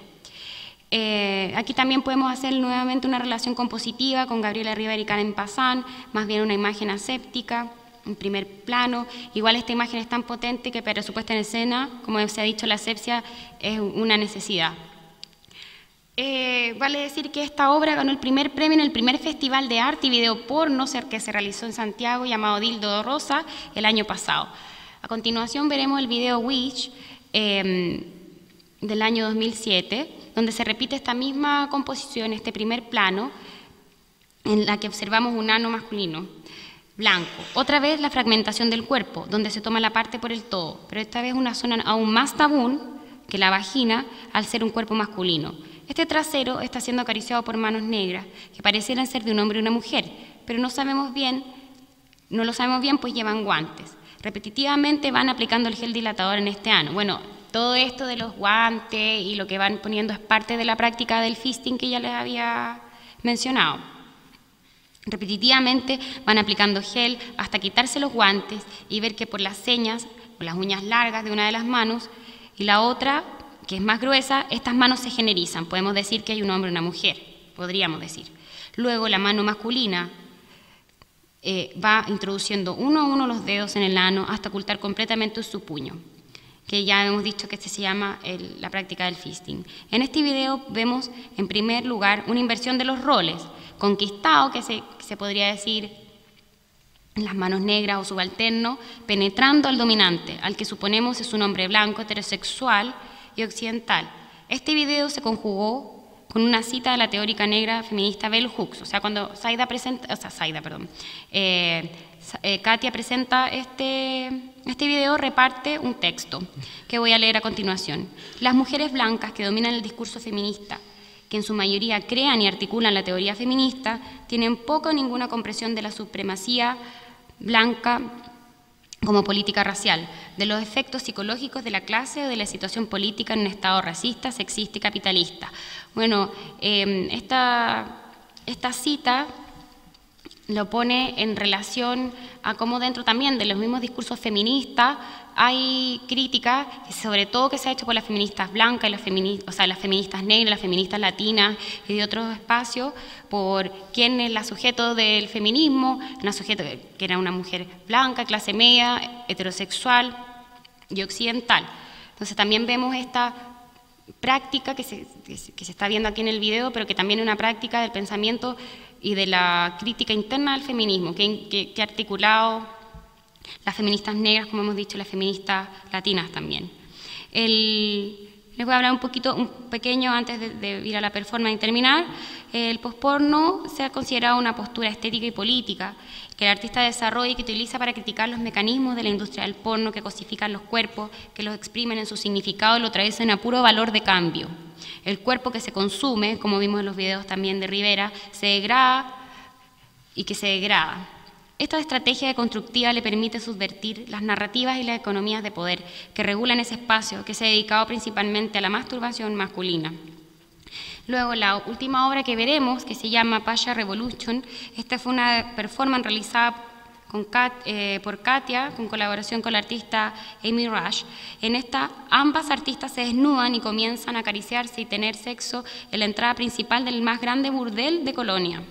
[SPEAKER 2] Aquí también podemos hacer nuevamente una relación compositiva con Gabriela Rivera y Karen Pazán, más bien una imagen aséptica, en primer plano. Igual esta imagen es tan potente que para su puesta en escena, como se ha dicho, la asepsia es una necesidad. Vale decir que esta obra ganó el primer premio en el primer Festival de Arte y Video Porno que se realizó en Santiago, llamado Dildo Rosa, el año pasado. A continuación veremos el video Wish del año 2007, donde se repite esta misma composición, este primer plano, en la que observamos un ano masculino, blanco. Otra vez la fragmentación del cuerpo, donde se toma la parte por el todo, pero esta vez una zona aún más tabú que la vagina, al ser un cuerpo masculino. Este trasero está siendo acariciado por manos negras, que parecieran ser de un hombre y una mujer, pero no lo sabemos bien, pues llevan guantes. Repetitivamente van aplicando el gel dilatador en este ano. Bueno, todo esto de los guantes y lo que van poniendo es parte de la práctica del fisting que ya les había mencionado. Repetitivamente van aplicando gel hasta quitarse los guantes y ver que por las señas, o las uñas largas de una de las manos y la otra, que es más gruesa, estas manos se generizan. Podemos decir que hay un hombre y una mujer, podríamos decir. Luego la mano masculina va introduciendo uno a uno los dedos en el ano hasta ocultar completamente su puño, que ya hemos dicho que este se llama la práctica del fisting. En este video vemos, en primer lugar, una inversión de los roles, conquistado, que se podría decir, las manos negras o subalterno, penetrando al dominante, al que suponemos es un hombre blanco, heterosexual y occidental. Este video se conjugó con una cita de la teórica negra feminista Bell Hooks, o sea, cuando Katia presenta este video, reparte un texto que voy a leer a continuación. Las mujeres blancas que dominan el discurso feminista, que en su mayoría crean y articulan la teoría feminista, tienen poca o ninguna comprensión de la supremacía blanca como política racial, de los efectos psicológicos de la clase o de la situación política en un Estado racista, sexista y capitalista. Bueno, esta cita lo pone en relación a cómo dentro también de los mismos discursos feministas hay crítica, sobre todo que se ha hecho por las feministas blancas, y las feministas negras, las feministas latinas y de otros espacios, por quién es la sujeto del feminismo, una sujeto que era una mujer blanca, clase media, heterosexual y occidental. Entonces también vemos esta práctica que se está viendo aquí en el video, pero que también es una práctica del pensamiento y de la crítica interna del feminismo, que ha articulado las feministas negras, como hemos dicho, las feministas latinas también. El Les voy a hablar un pequeño antes de ir a la performance y terminar. El posporno se ha considerado una postura estética y política que el artista desarrolla y que utiliza para criticar los mecanismos de la industria del porno que cosifican los cuerpos, que los exprimen en su significado y lo traducen a puro valor de cambio. El cuerpo que se consume, como vimos en los videos también de Rivera, se degrada y que se degrada. Esta estrategia deconstructiva le permite subvertir las narrativas y las economías de poder que regulan ese espacio que se ha dedicado principalmente a la masturbación masculina. Luego, la última obra que veremos, que se llama Pasha Revolution, esta fue una performance realizada por Katia, con colaboración con la artista Amy Rush. En esta, ambas artistas se desnudan y comienzan a acariciarse y tener sexo en la entrada principal del más grande burdel de Colonia.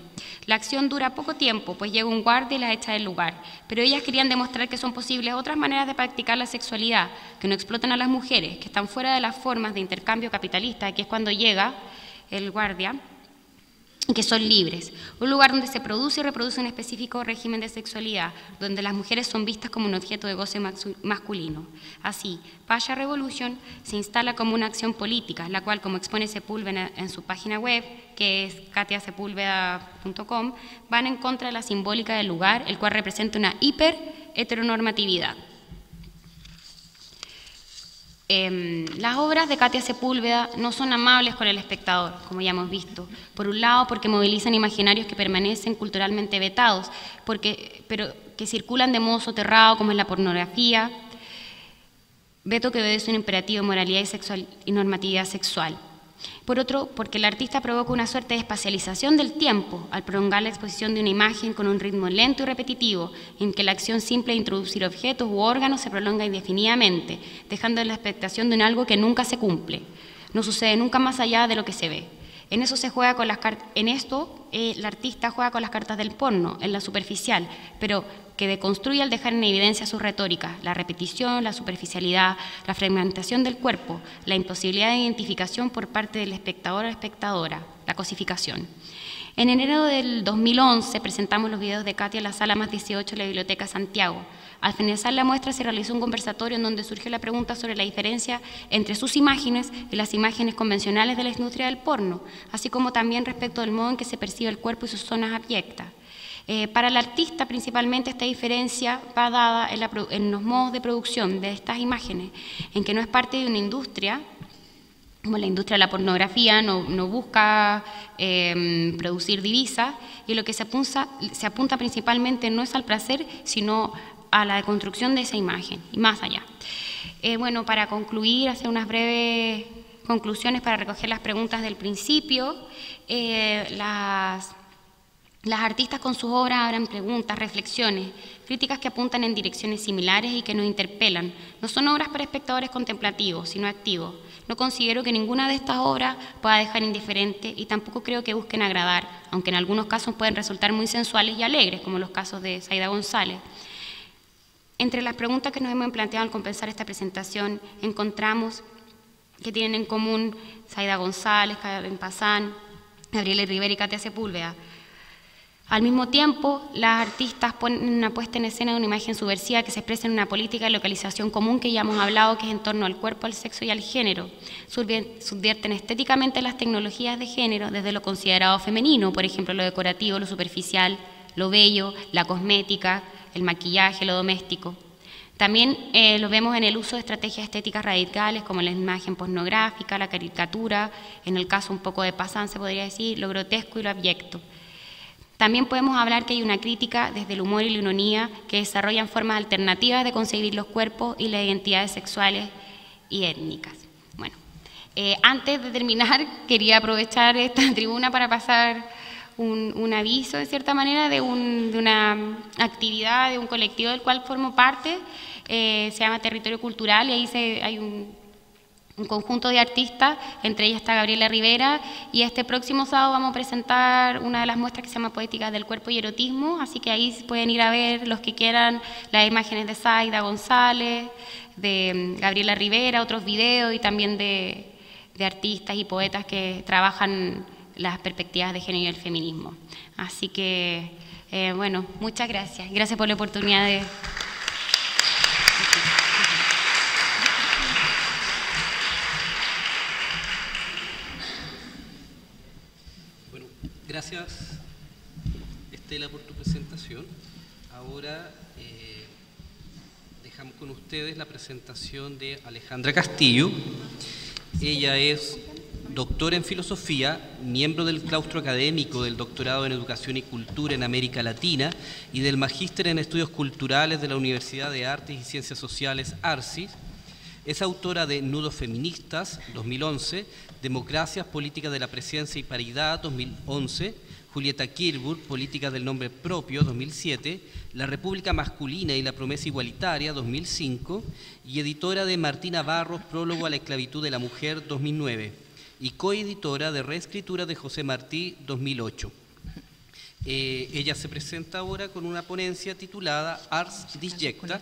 [SPEAKER 2] La acción dura poco tiempo, pues llega un guardia y las echa del lugar, pero ellas querían demostrar que son posibles otras maneras de practicar la sexualidad, que no explotan a las mujeres, que están fuera de las formas de intercambio capitalista, que es cuando llega el guardia, y que son libres. Un lugar donde se produce y reproduce un específico régimen de sexualidad, donde las mujeres son vistas como un objeto de goce masculino. Así, Pasha Revolution se instala como una acción política, la cual, como expone Sepúlveda en su página web, que es katiasepulveda.com, van en contra de la simbólica del lugar, el cual representa una hiper-heteronormatividad. Las obras de Katia Sepúlveda no son amables con el espectador, como ya hemos visto. Por un lado, porque movilizan imaginarios que permanecen culturalmente vetados, pero que circulan de modo soterrado, como es la pornografía, veto que obedece un imperativo de moralidad y normatividad sexual. Por otro, porque el artista provoca una suerte de espacialización del tiempo al prolongar la exposición de una imagen con un ritmo lento y repetitivo, en que la acción simple de introducir objetos u órganos se prolonga indefinidamente, dejando la expectación de un algo que nunca se cumple. No sucede nunca más allá de lo que se ve. En eso se juega con las cartas. En esto, el artista juega con las cartas del porno, en la superficial, pero que deconstruye al dejar en evidencia sus retóricas, la repetición, la superficialidad, la fragmentación del cuerpo, la imposibilidad de identificación por parte del espectador o espectadora, la cosificación. En enero del 2011 presentamos los videos de Katia en la sala más 18 de la Biblioteca Santiago. Al finalizar la muestra se realizó un conversatorio en donde surgió la pregunta sobre la diferencia entre sus imágenes y las imágenes convencionales de la industria del porno, así como también respecto del modo en que se percibe el cuerpo y sus zonas abyectas. Para el artista, principalmente, esta diferencia va dada en los modos de producción de estas imágenes, en que no es parte de una industria, como la industria de la pornografía, no busca producir divisas, y lo que se apunta principalmente no es al placer, sino a la deconstrucción de esa imagen, y más allá. Bueno, para concluir, hacer unas breves conclusiones para recoger las preguntas del principio. Las artistas con sus obras abren preguntas, reflexiones, críticas que apuntan en direcciones similares y que nos interpelan. No son obras para espectadores contemplativos, sino activos. No considero que ninguna de estas obras pueda dejar indiferente y tampoco creo que busquen agradar, aunque en algunos casos pueden resultar muy sensuales y alegres, como los casos de Zaida González. Entre las preguntas que nos hemos planteado al comenzar esta presentación, encontramos que tienen en común Zaida González, Karen Pazán, Gabriela Rivera y Katia Sepúlveda. Al mismo tiempo, las artistas ponen una puesta en escena de una imagen subversiva que se expresa en una política de localización común que ya hemos hablado, que es en torno al cuerpo, al sexo y al género. Subvierten estéticamente las tecnologías de género desde lo considerado femenino, por ejemplo, lo decorativo, lo superficial, lo bello, la cosmética, el maquillaje, lo doméstico. También lo vemos en el uso de estrategias estéticas radicales como la imagen pornográfica, la caricatura, en el caso un poco de Pazán se podría decir, lo grotesco y lo abyecto. También podemos hablar que hay una crítica desde el humor y la ironía que desarrollan formas alternativas de concebir los cuerpos y las identidades sexuales y étnicas. Bueno, antes de terminar, quería aprovechar esta tribuna para pasar un aviso, de cierta manera, de una actividad, de un colectivo del cual formo parte, se llama Territorio Cultural, y ahí hay un conjunto de artistas, entre ellas está Gabriela Rivera, y este próximo sábado vamos a presentar una de las muestras que se llama Poética del Cuerpo y Erotismo, así que ahí pueden ir a ver, los que quieran, las imágenes de Zaida González, de Gabriela Rivera, otros videos, y también de artistas y poetas que trabajan las perspectivas de género y el feminismo. Así que, bueno, muchas gracias. Gracias por la oportunidad de...
[SPEAKER 1] Gracias, Estela, por tu presentación. Ahora dejamos con ustedes la presentación de Alejandra Castillo. Ella es doctora en filosofía, miembro del claustro académico del doctorado en Educación y Cultura en América Latina y del magíster en Estudios Culturales de la Universidad de Artes y Ciencias Sociales, ARCIS. Es autora de Nudos Feministas, 2011, Democracias, Políticas de la Presencia y Paridad, 2011, Julieta Kirburg, Políticas del Nombre Propio, 2007, La República Masculina y la Promesa Igualitaria, 2005, y editora de Martina Barros, Prólogo a la Esclavitud de la Mujer, 2009, y coeditora de Reescritura de José Martí, 2008. Ella se presenta ahora con una ponencia titulada Ars Disjecta,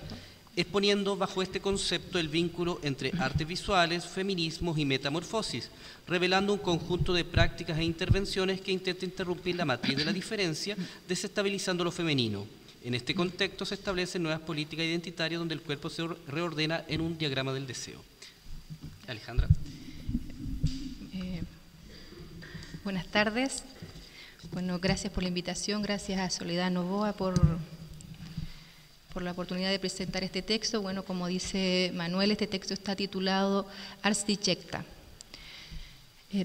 [SPEAKER 1] exponiendo bajo este concepto el vínculo entre artes visuales, feminismos y metamorfosis, revelando un conjunto de prácticas e intervenciones que intenta interrumpir la matriz de la diferencia, desestabilizando lo femenino. En este contexto se establecen nuevas políticas identitarias donde el cuerpo se reordena en un diagrama del deseo. Alejandra.
[SPEAKER 3] Buenas tardes. Bueno, gracias por la invitación, gracias a Soledad Novoa por la oportunidad de presentar este texto. Bueno, como dice Manuel, este texto está titulado Ars Disjecta.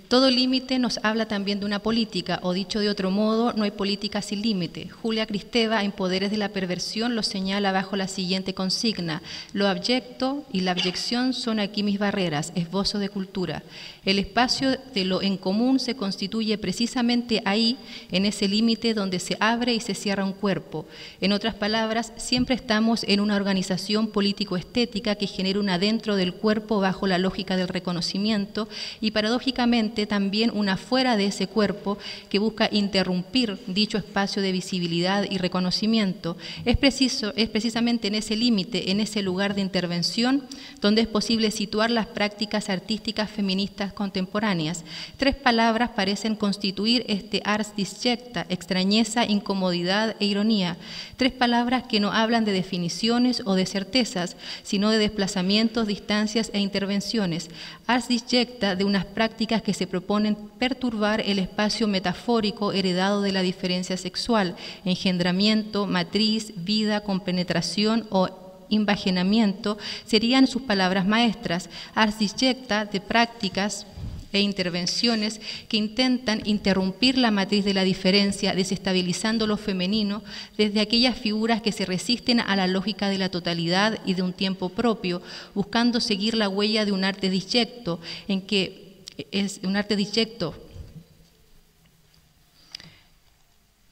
[SPEAKER 3] Todo límite nos habla también de una política, o dicho de otro modo, no hay política sin límite. Julia Kristeva, en Poderes de la Perversión, lo señala bajo la siguiente consigna: lo abyecto y la abyección son aquí mis barreras, esbozo de cultura. El espacio de lo en común se constituye precisamente ahí, en ese límite donde se abre y se cierra un cuerpo. En otras palabras, siempre estamos en una organización político-estética que genera un adentro del cuerpo bajo la lógica del reconocimiento y paradójicamente también una fuera de ese cuerpo que busca interrumpir dicho espacio de visibilidad y reconocimiento. Es precisamente en ese límite, en ese lugar de intervención, donde es posible situar las prácticas artísticas feministas contemporáneas. Tres palabras parecen constituir este ars disjecta: extrañeza, incomodidad e ironía. Tres palabras que no hablan de definiciones o de certezas, sino de desplazamientos, distancias e intervenciones. Ars disjecta de unas prácticas que se proponen perturbar el espacio metafórico heredado de la diferencia sexual, engendramiento, matriz, vida, compenetración o invaginamiento serían sus palabras maestras. Ars disjecta de prácticas e intervenciones que intentan interrumpir la matriz de la diferencia, desestabilizando lo femenino desde aquellas figuras que se resisten a la lógica de la totalidad y de un tiempo propio, buscando seguir la huella de un arte disjecto, en que es un arte disjecto.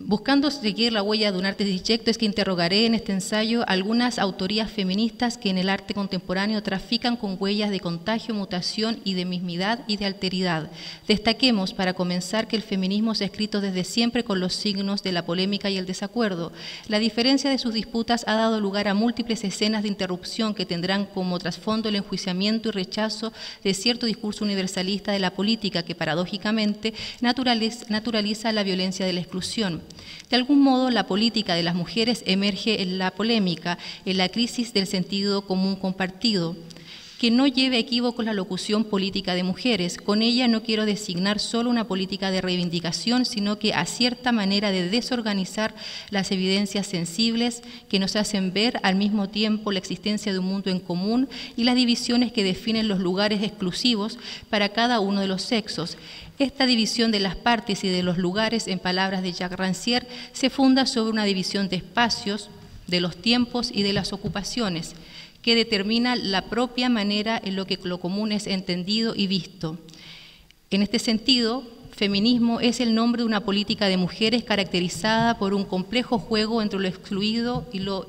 [SPEAKER 3] Buscando seguir la huella de un arte disjecto es que interrogaré en este ensayo algunas autorías feministas que en el arte contemporáneo trafican con huellas de contagio, mutación y de mismidad y de alteridad. Destaquemos, para comenzar, que el feminismo se ha escrito desde siempre con los signos de la polémica y el desacuerdo. La diferencia de sus disputas ha dado lugar a múltiples escenas de interrupción que tendrán como trasfondo el enjuiciamiento y rechazo de cierto discurso universalista de la política que, paradójicamente, naturaliza la violencia de la exclusión. De algún modo, la política de las mujeres emerge en la polémica, en la crisis del sentido común compartido. Que no lleve a equívocos la locución política de mujeres. Con ella no quiero designar solo una política de reivindicación, sino que a cierta manera de desorganizar las evidencias sensibles que nos hacen ver al mismo tiempo la existencia de un mundo en común y las divisiones que definen los lugares exclusivos para cada uno de los sexos. Esta división de las partes y de los lugares, en palabras de Jacques Rancière, se funda sobre una división de espacios, de los tiempos y de las ocupaciones, que determina la propia manera en lo que lo común es entendido y visto. En este sentido, feminismo es el nombre de una política de mujeres caracterizada por un complejo juego entre lo excluido y lo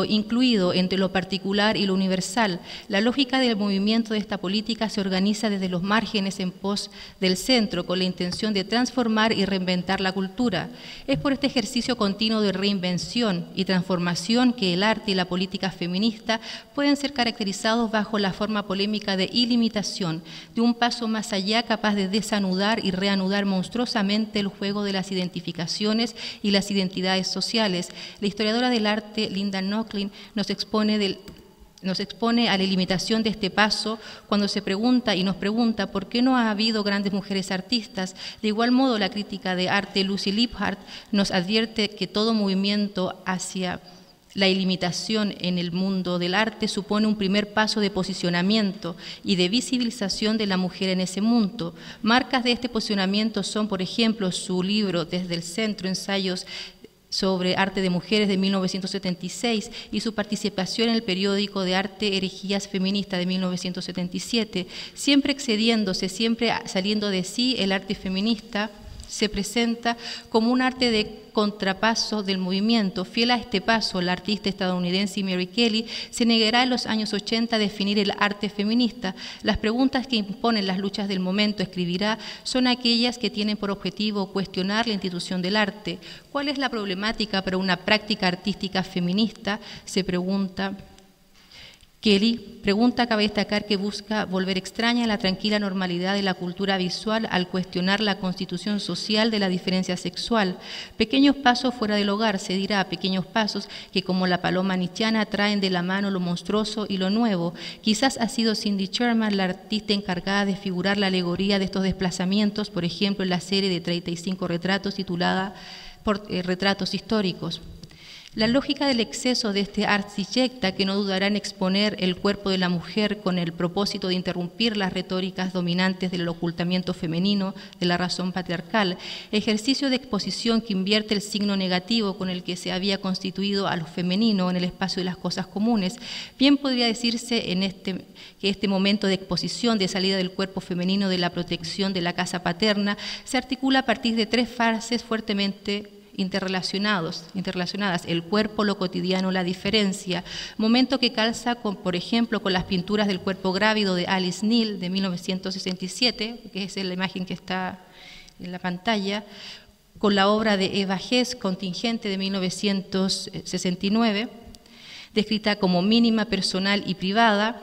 [SPEAKER 3] incluido, entre lo particular y lo universal. La lógica del movimiento de esta política se organiza desde los márgenes en pos del centro, con la intención de transformar y reinventar la cultura. Es por este ejercicio continuo de reinvención y transformación que el arte y la política feminista pueden ser caracterizados bajo la forma polémica de ilimitación, de un paso más allá capaz de desanudar y reanudar monstruosamente el juego de las identificaciones y las identidades sociales. La historiadora del arte, Linda Nochlin, nos expone nos expone a la limitación de este paso cuando se pregunta y nos pregunta por qué no ha habido grandes mujeres artistas. De igual modo, la crítica de arte Lucy Lipphardt nos advierte que todo movimiento hacia la ilimitación en el mundo del arte supone un primer paso de posicionamiento y de visibilización de la mujer en ese mundo. Marcas de este posicionamiento son, por ejemplo, su libro Desde el Centro, ensayos sobre arte de mujeres de 1976 y su participación en el periódico de arte Herejías Feministas de 1977. Siempre excediéndose, siempre saliendo de sí, el arte feminista se presenta como un arte de contrapaso del movimiento. Fiel a este paso, la artista estadounidense Mary Kelly se negará en los años 80 a definir el arte feminista. Las preguntas que imponen las luchas del momento, escribirá, son aquellas que tienen por objetivo cuestionar la institución del arte. ¿Cuál es la problemática para una práctica artística feminista?, se pregunta Kelly. Pregunta cabe destacar que busca volver extraña la tranquila normalidad de la cultura visual al cuestionar la constitución social de la diferencia sexual. Pequeños pasos fuera del hogar, se dirá, pequeños pasos que como la paloma nietzscheana traen de la mano lo monstruoso y lo nuevo. Quizás ha sido Cindy Sherman la artista encargada de figurar la alegoría de estos desplazamientos, por ejemplo en la serie de 35 retratos titulada Retratos históricos. La lógica del exceso de este art subjecta, que no dudará en exponer el cuerpo de la mujer con el propósito de interrumpir las retóricas dominantes del ocultamiento femenino, de la razón patriarcal, ejercicio de exposición que invierte el signo negativo con el que se había constituido a lo femenino en el espacio de las cosas comunes. Bien podría decirse que este momento de exposición, de salida del cuerpo femenino de la protección de la casa paterna, se articula a partir de tres fases fuertemente interrelacionadas: el cuerpo, lo cotidiano, la diferencia, momento que calza por ejemplo con las pinturas del cuerpo grávido de Alice Neel de 1967, que es la imagen que está en la pantalla, con la obra de Eva Hess, Contingente de 1969, descrita como mínima, personal y privada,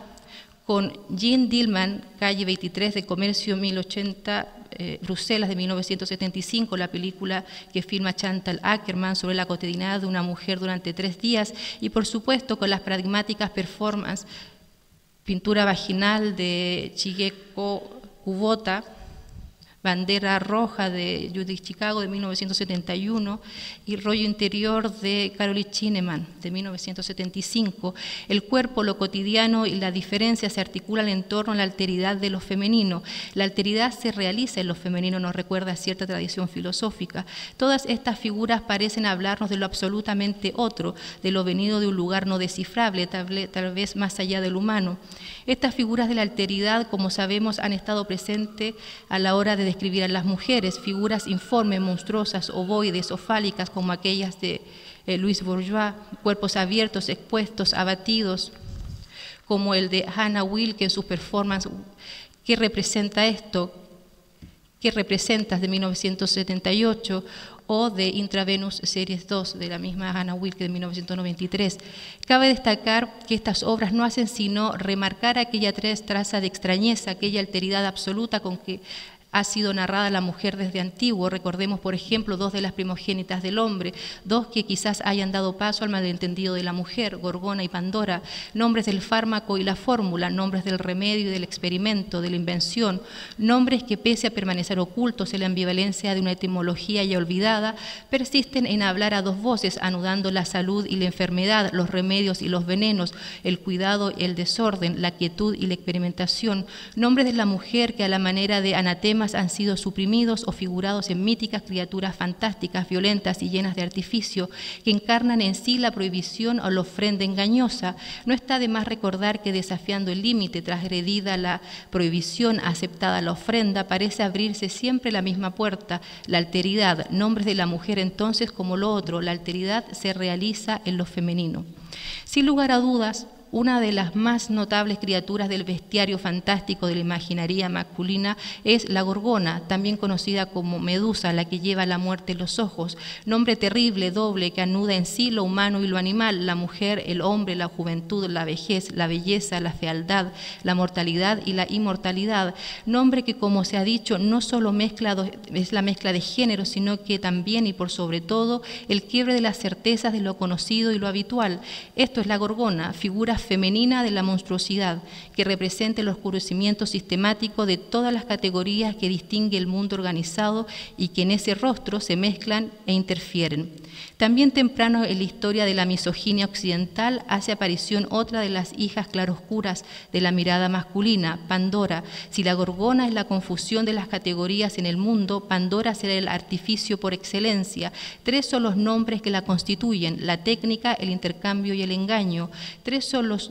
[SPEAKER 3] con Jean Dillman, calle 23 de Comercio 1080, Bruselas de 1975, la película que filma Chantal Akerman sobre la cotidianidad de una mujer durante 3 días, y por supuesto con las paradigmáticas performances, pintura vaginal de Chigeko Kubota, Bandera Roja de Judith Chicago de 1971 y Rollo Interior de Caroline Chineman de 1975. El cuerpo, lo cotidiano y la diferencia se articulan en torno a la alteridad de lo femenino. La alteridad se realiza en lo femenino, nos recuerda a cierta tradición filosófica. Todas estas figuras parecen hablarnos de lo absolutamente otro, de lo venido de un lugar no descifrable, tal vez más allá del humano. Estas figuras de la alteridad, como sabemos, han estado presentes a la hora de describir a las mujeres, figuras informes, monstruosas, ovoides o fálicas, como aquellas de Louise Bourgeois, cuerpos abiertos, expuestos, abatidos, como el de Hannah Wilke en sus performances. ¿Qué representa esto? ¿Qué representas de 1978? O de Intravenous Series 2, de la misma Hannah Wilke de 1993. Cabe destacar que estas obras no hacen sino remarcar aquella traza de extrañeza, aquella alteridad absoluta con que ha sido narrada la mujer desde antiguo. Recordemos, por ejemplo, 2 de las primogénitas del hombre, 2 que quizás hayan dado paso al malentendido de la mujer, Gorgona y Pandora, nombres del fármaco y la fórmula, nombres del remedio y del experimento, de la invención, nombres que pese a permanecer ocultos en la ambivalencia de una etimología ya olvidada, persisten en hablar a 2 voces, anudando la salud y la enfermedad, los remedios y los venenos, el cuidado y el desorden, la quietud y la experimentación, nombres de la mujer que a la manera de anatema han sido suprimidos o figurados en míticas criaturas fantásticas, violentas y llenas de artificio, que encarnan en sí la prohibición o la ofrenda engañosa. No está de más recordar que desafiando el límite, transgredida la prohibición, aceptada la ofrenda, parece abrirse siempre la misma puerta, la alteridad. Nombres de la mujer entonces como lo otro, la alteridad se realiza en lo femenino. Sin lugar a dudas, una de las más notables criaturas del bestiario fantástico de la imaginaría masculina es la Gorgona, también conocida como Medusa, la que lleva la muerte en los ojos, nombre terrible, doble, que anuda en sí lo humano y lo animal, la mujer, el hombre, la juventud, la vejez, la belleza, la fealdad, la mortalidad y la inmortalidad, nombre que, como se ha dicho, no solo es la mezcla de géneros, sino que también y por sobre todo el quiebre de las certezas de lo conocido y lo habitual. Esto es la Gorgona, figura femenina de la monstruosidad, que representa el oscurecimiento sistemático de todas las categorías que distingue el mundo organizado y que en ese rostro se mezclan e interfieren. También temprano en la historia de la misoginia occidental hace aparición otra de las hijas claroscuras de la mirada masculina, Pandora. Si la gorgona es la confusión de las categorías en el mundo, Pandora será el artificio por excelencia. 3 son los nombres que la constituyen: la técnica, el intercambio y el engaño. 3 son los...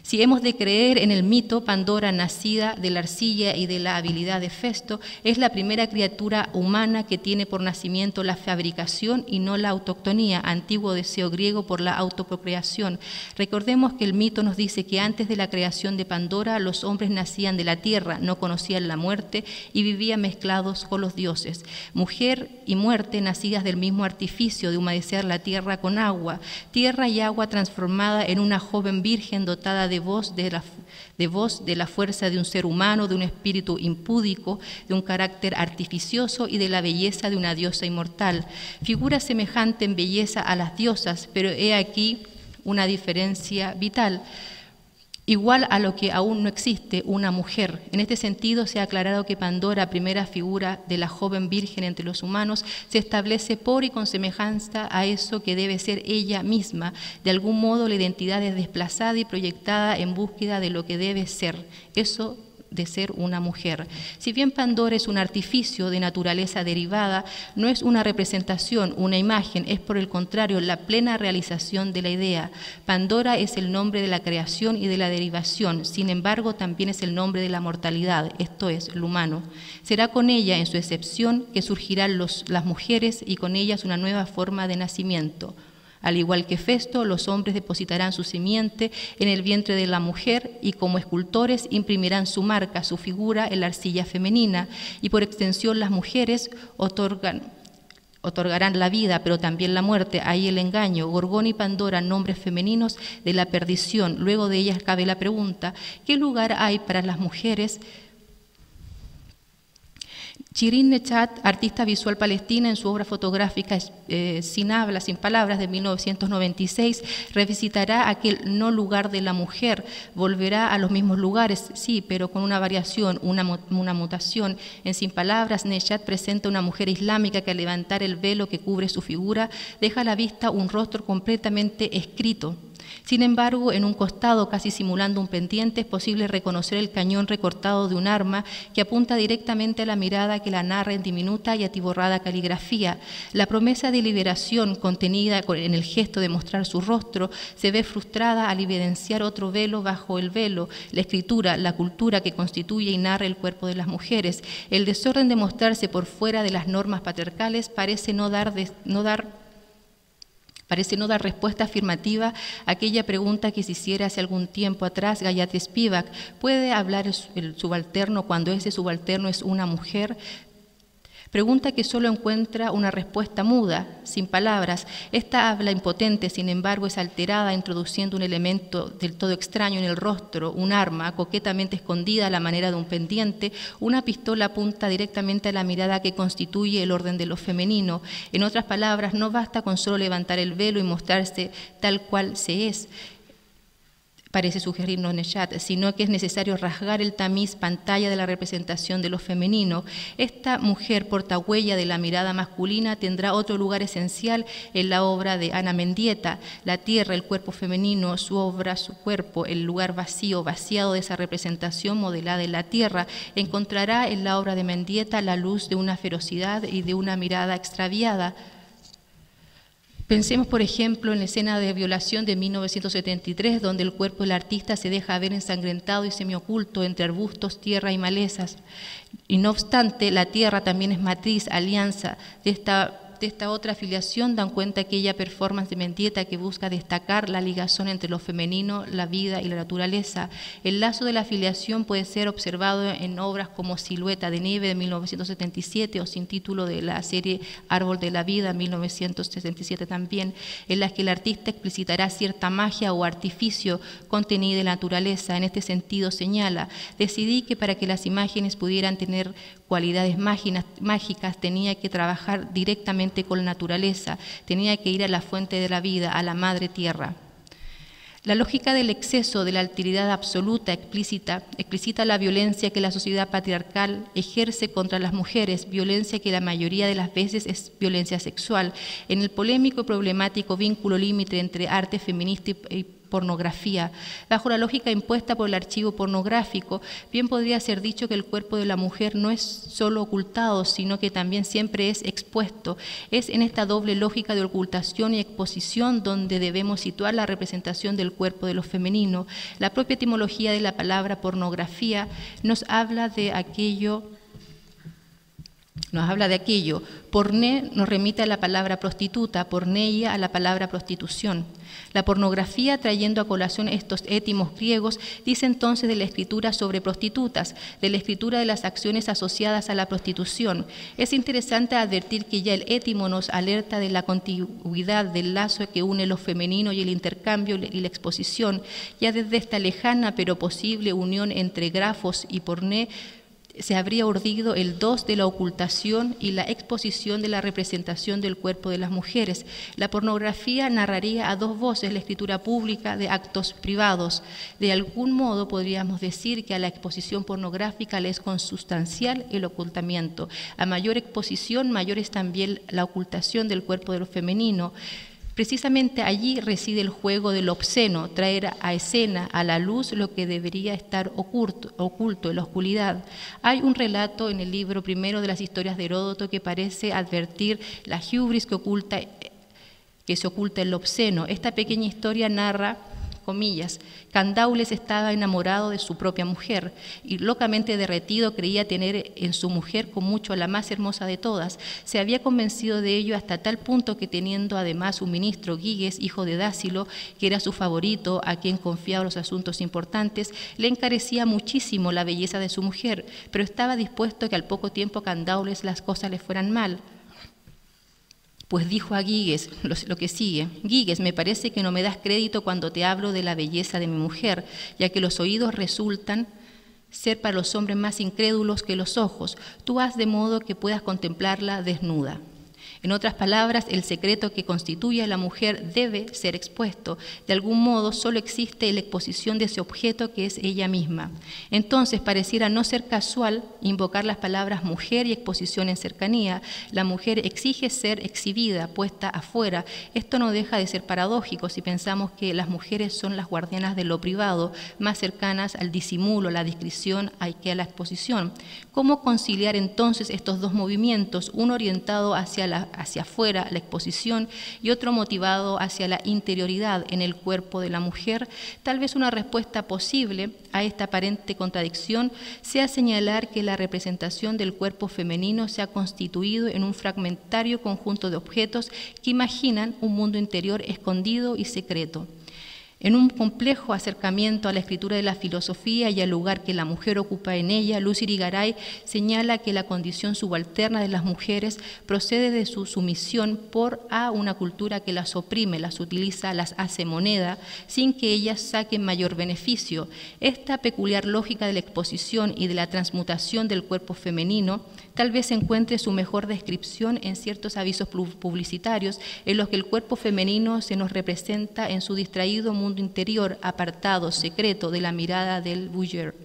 [SPEAKER 3] Si hemos de creer en el mito, Pandora, nacida de la arcilla y de la habilidad de Festo, es la primera criatura humana que tiene por nacimiento la fabricación y no la autoctonía, antiguo deseo griego por la autoprocreación. Recordemos que el mito nos dice que antes de la creación de Pandora, los hombres nacían de la tierra, no conocían la muerte y vivían mezclados con los dioses. Mujer y muerte nacidas del mismo artificio de humedecer la tierra con agua, tierra y agua transformada en una joven virgen dotada de voz de la fuerza de un ser humano, de un espíritu impúdico, de un carácter artificioso y de la belleza de una diosa inmortal. Figura semejante en belleza a las diosas, pero he aquí una diferencia vital. Igual a lo que aún no existe, una mujer. En este sentido, se ha aclarado que Pandora, primera figura de la joven virgen entre los humanos, se establece por y con semejanza a eso que debe ser ella misma. De algún modo, la identidad es desplazada y proyectada en búsqueda de lo que debe ser. Eso de ser una mujer. Si bien Pandora es un artificio de naturaleza derivada, no es una representación, una imagen, es por el contrario la plena realización de la idea. Pandora es el nombre de la creación y de la derivación, sin embargo también es el nombre de la mortalidad, esto es, lo humano. Será con ella, en su excepción, que surgirán las mujeres y con ellas una nueva forma de nacimiento. Al igual que Festo, los hombres depositarán su simiente en el vientre de la mujer y como escultores imprimirán su marca, su figura en la arcilla femenina y por extensión las mujeres otorgarán la vida, pero también la muerte, ahí el engaño. Gorgona y Pandora, nombres femeninos de la perdición. Luego de ellas cabe la pregunta, ¿qué lugar hay para las mujeres? Shirin Neshat, artista visual palestina, en su obra fotográfica Sin habla, sin palabras, de 1996, revisitará aquel no lugar de la mujer, volverá a los mismos lugares, sí, pero con una variación, una mutación. En Sin palabras, Neshat presenta una mujer islámica que al levantar el velo que cubre su figura, deja a la vista un rostro completamente escrito. Sin embargo, en un costado, casi simulando un pendiente, es posible reconocer el cañón recortado de un arma que apunta directamente a la mirada que la narra en diminuta y atiborrada caligrafía. La promesa de liberación contenida en el gesto de mostrar su rostro se ve frustrada al evidenciar otro velo bajo el velo, la escritura, la cultura que constituye y narra el cuerpo de las mujeres. El desorden de mostrarse por fuera de las normas patriarcales parece no dar respuesta afirmativa a aquella pregunta que se hiciera hace algún tiempo atrás Gayatri Spivak. ¿Puede hablar el subalterno cuando ese subalterno es una mujer? Pregunta que solo encuentra una respuesta muda, sin palabras. Esta habla impotente, sin embargo, es alterada, introduciendo un elemento del todo extraño en el rostro, un arma coquetamente escondida a la manera de un pendiente. Una pistola apunta directamente a la mirada que constituye el orden de lo femenino. En otras palabras, no basta con solo levantar el velo y mostrarse tal cual se es, parece sugerirnos Neshat, sino que es necesario rasgar el tamiz pantalla de la representación de lo femenino. Esta mujer portahuella de la mirada masculina tendrá otro lugar esencial en la obra de Ana Mendieta. La tierra, el cuerpo femenino, su obra, su cuerpo, el lugar vacío, vaciado de esa representación modelada en la tierra, encontrará en la obra de Mendieta la luz de una ferocidad y de una mirada extraviada. Pensemos, por ejemplo, en la escena de violación de 1973, donde el cuerpo del artista se deja ver ensangrentado y semioculto entre arbustos, tierra y malezas. Y no obstante, la tierra también es matriz, alianza de esta otra afiliación. Dan cuenta aquella performance de Mendieta que busca destacar la ligación entre lo femenino, la vida y la naturaleza. El lazo de la afiliación puede ser observado en obras como Silueta de nieve de 1977 o Sin título de la serie Árbol de la vida 1967 también, en las que el artista explicitará cierta magia o artificio contenida en la naturaleza. En este sentido señala: decidí que para que las imágenes pudieran tener cualidades mágicas tenía que trabajar directamente con la naturaleza, tenía que ir a la fuente de la vida, a la madre tierra. La lógica del exceso, de la alteridad absoluta, explicita la violencia que la sociedad patriarcal ejerce contra las mujeres, violencia que la mayoría de las veces es violencia sexual, en el polémico y problemático vínculo límite entre arte feminista y pornografía. Bajo la lógica impuesta por el archivo pornográfico, bien podría ser dicho que el cuerpo de la mujer no es solo ocultado, sino que también siempre es expuesto. Es en esta doble lógica de ocultación y exposición donde debemos situar la representación del cuerpo de lo femenino. La propia etimología de la palabra pornografía nos habla de aquello. Porné nos remite a la palabra prostituta, porneia a la palabra prostitución. La pornografía, trayendo a colación estos étimos griegos, dice entonces de la escritura sobre prostitutas, de la escritura de las acciones asociadas a la prostitución. Es interesante advertir que ya el étimo nos alerta de la contigüidad del lazo que une lo femenino y el intercambio y la exposición. Ya desde esta lejana pero posible unión entre grafos y porné, se habría urdido el dos de la ocultación y la exposición de la representación del cuerpo de las mujeres. La pornografía narraría a dos voces la escritura pública de actos privados. De algún modo podríamos decir que a la exposición pornográfica le es consustancial el ocultamiento. A mayor exposición, mayor es también la ocultación del cuerpo de lo femenino. Precisamente allí reside el juego del obsceno, traer a escena, a la luz, lo que debería estar oculto en la oscuridad. Hay un relato en el libro primero de las historias de Heródoto que parece advertir la hubris que se oculta en lo obsceno. Esta pequeña historia narra, comillas, Candaules estaba enamorado de su propia mujer y locamente derretido creía tener en su mujer con mucho a la más hermosa de todas. Se había convencido de ello hasta tal punto que teniendo además un ministro, Giges, hijo de Dásilo, que era su favorito, a quien confiaba los asuntos importantes, le encarecía muchísimo la belleza de su mujer, pero estaba dispuesto a que al poco tiempo a Candaules las cosas le fueran mal. Pues dijo a Giges lo que sigue: Giges, me parece que no me das crédito cuando te hablo de la belleza de mi mujer, ya que los oídos resultan ser para los hombres más incrédulos que los ojos. Tú haz de modo que puedas contemplarla desnuda. En otras palabras, el secreto que constituye a la mujer debe ser expuesto. De algún modo, solo existe la exposición de ese objeto que es ella misma. Entonces, pareciera no ser casual invocar las palabras mujer y exposición en cercanía. La mujer exige ser exhibida, puesta afuera. Esto no deja de ser paradójico si pensamos que las mujeres son las guardianas de lo privado, más cercanas al disimulo, a la discreción que a la exposición. ¿Cómo conciliar entonces estos dos movimientos, uno orientado hacia afuera, la exposición, y otro motivado hacia la interioridad en el cuerpo de la mujer? Tal vez una respuesta posible a esta aparente contradicción sea señalar que la representación del cuerpo femenino se ha constituido en un fragmentario conjunto de objetos que imaginan un mundo interior escondido y secreto. En un complejo acercamiento a la escritura de la filosofía y al lugar que la mujer ocupa en ella, Luz Irigaray señala que la condición subalterna de las mujeres procede de su sumisión a una cultura que las oprime, las utiliza, las hace moneda, sin que ellas saquen mayor beneficio. Esta peculiar lógica de la exposición y de la transmutación del cuerpo femenino tal vez encuentre su mejor descripción en ciertos avisos publicitarios en los que el cuerpo femenino se nos representa en su distraído mundo interior, apartado, secreto de la mirada del voyeur.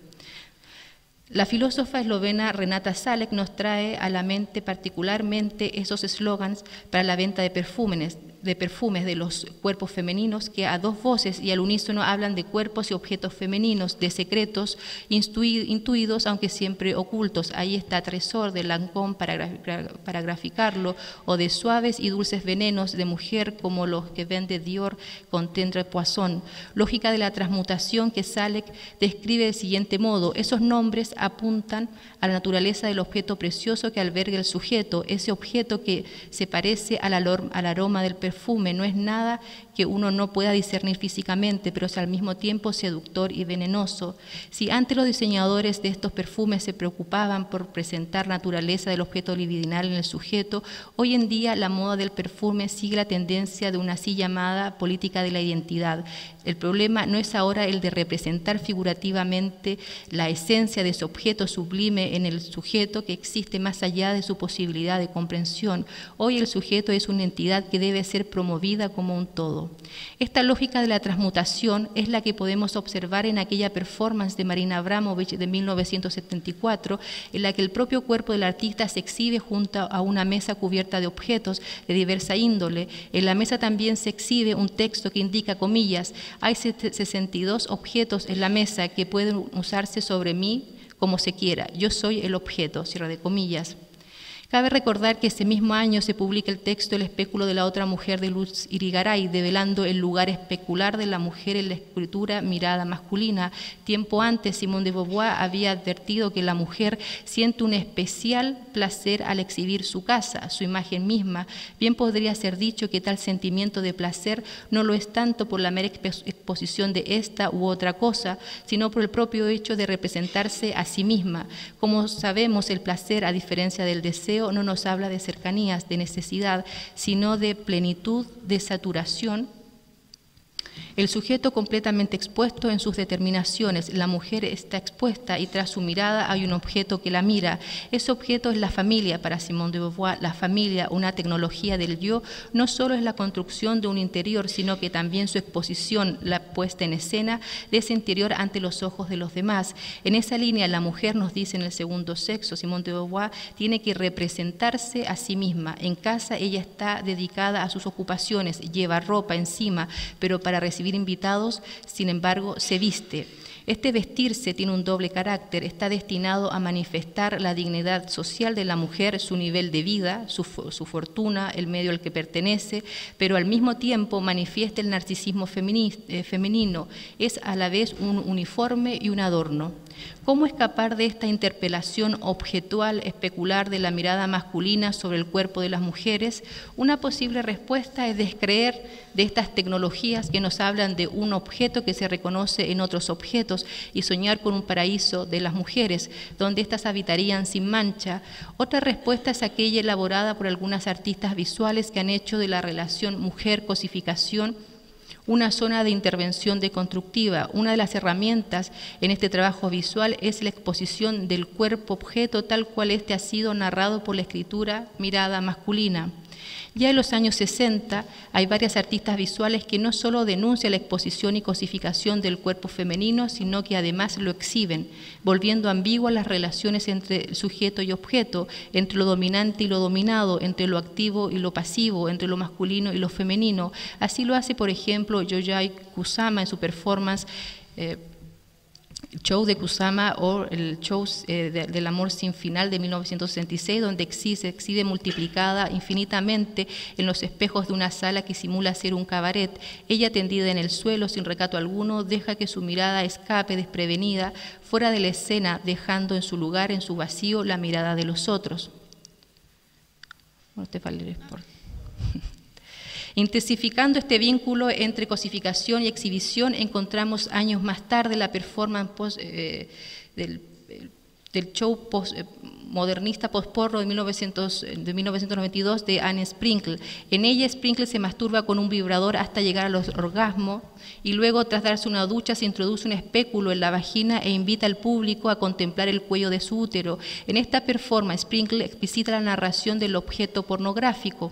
[SPEAKER 3] La filósofa eslovena Renata Salek nos trae a la mente particularmente esos eslogans para la venta de perfumes de los cuerpos femeninos que a dos voces y al unísono hablan de cuerpos y objetos femeninos, de secretos intuidos aunque siempre ocultos. Ahí está Tresor de Lancôme para graficarlo, o de suaves y dulces venenos de mujer como los que vende Dior con Tendre Poisson. Lógica de la transmutación que Salek describe del siguiente modo: esos nombres apuntan a la naturaleza del objeto precioso que alberga el sujeto, ese objeto que se parece al aroma del perfume, no es nada que uno no pueda discernir físicamente, pero es al mismo tiempo seductor y venenoso. Si antes los diseñadores de estos perfumes se preocupaban por presentar la naturaleza del objeto libidinal en el sujeto, hoy en día la moda del perfume sigue la tendencia de una así llamada política de la identidad. El problema no es ahora el de representar figurativamente la esencia de ese objeto sublime en el sujeto que existe más allá de su posibilidad de comprensión. Hoy el sujeto es una entidad que debe ser promovida como un todo. Esta lógica de la transmutación es la que podemos observar en aquella performance de Marina Abramovich de 1974, en la que el propio cuerpo del artista se exhibe junto a una mesa cubierta de objetos de diversa índole. En la mesa también se exhibe un texto que indica, comillas, hay 62 objetos en la mesa que pueden usarse sobre mí como se quiera. Yo soy el objeto, cierre de comillas. Cabe recordar que ese mismo año se publica el texto El espéculo de la otra mujer de Luz Irigaray, develando el lugar especular de la mujer en la escritura mirada masculina. Tiempo antes, Simone de Beauvoir había advertido que la mujer siente un especial placer al exhibir su casa, su imagen misma. Bien podría ser dicho que tal sentimiento de placer no lo es tanto por la mera exposición de esta u otra cosa, sino por el propio hecho de representarse a sí misma. Como sabemos, el placer, a diferencia del deseo, no nos habla de cercanías, de necesidad, sino de plenitud, de saturación. El sujeto completamente expuesto en sus determinaciones, la mujer está expuesta y tras su mirada hay un objeto que la mira. Ese objeto es la familia para Simone de Beauvoir. La familia, una tecnología del yo, no solo es la construcción de un interior, sino que también su exposición, la puesta en escena de ese interior ante los ojos de los demás. En esa línea, la mujer, nos dice en El segundo sexo, Simone de Beauvoir, tiene que representarse a sí misma. En casa ella está dedicada a sus ocupaciones, lleva ropa encima, pero para recibir invitados, sin embargo, se viste. Este vestirse tiene un doble carácter, está destinado a manifestar la dignidad social de la mujer, su nivel de vida, su fortuna, el medio al que pertenece, pero al mismo tiempo manifiesta el narcisismo femenino, es a la vez un uniforme y un adorno. ¿Cómo escapar de esta interpelación objetual, especular de la mirada masculina sobre el cuerpo de las mujeres? Una posible respuesta es descreer de estas tecnologías que nos hablan de un objeto que se reconoce en otros objetos y soñar con un paraíso de las mujeres, donde éstas habitarían sin mancha. Otra respuesta es aquella elaborada por algunas artistas visuales que han hecho de la relación mujer-cosificación una zona de intervención deconstructiva. Una de las herramientas en este trabajo visual es la exposición del cuerpo-objeto tal cual éste ha sido narrado por la escritura mirada masculina. Ya en los años 60 hay varias artistas visuales que no solo denuncian la exposición y cosificación del cuerpo femenino, sino que además lo exhiben, volviendo ambiguas las relaciones entre sujeto y objeto, entre lo dominante y lo dominado, entre lo activo y lo pasivo, entre lo masculino y lo femenino. Así lo hace, por ejemplo, Yayoi Kusama en su performance Show de Kusama o el show del amor sin final de 1966, donde se exhibe multiplicada infinitamente en los espejos de una sala que simula ser un cabaret. Ella tendida en el suelo sin recato alguno deja que su mirada escape desprevenida fuera de la escena, dejando en su lugar, en su vacío, la mirada de los otros. Intensificando este vínculo entre cosificación y exhibición, encontramos años más tarde la performance del show modernista post-porno de 1992 de Anne Sprinkle. En ella, Sprinkle se masturba con un vibrador hasta llegar al orgasmo y luego, tras darse una ducha, se introduce un espéculo en la vagina e invita al público a contemplar el cuello de su útero. En esta performance, Sprinkle explicita la narración del objeto pornográfico,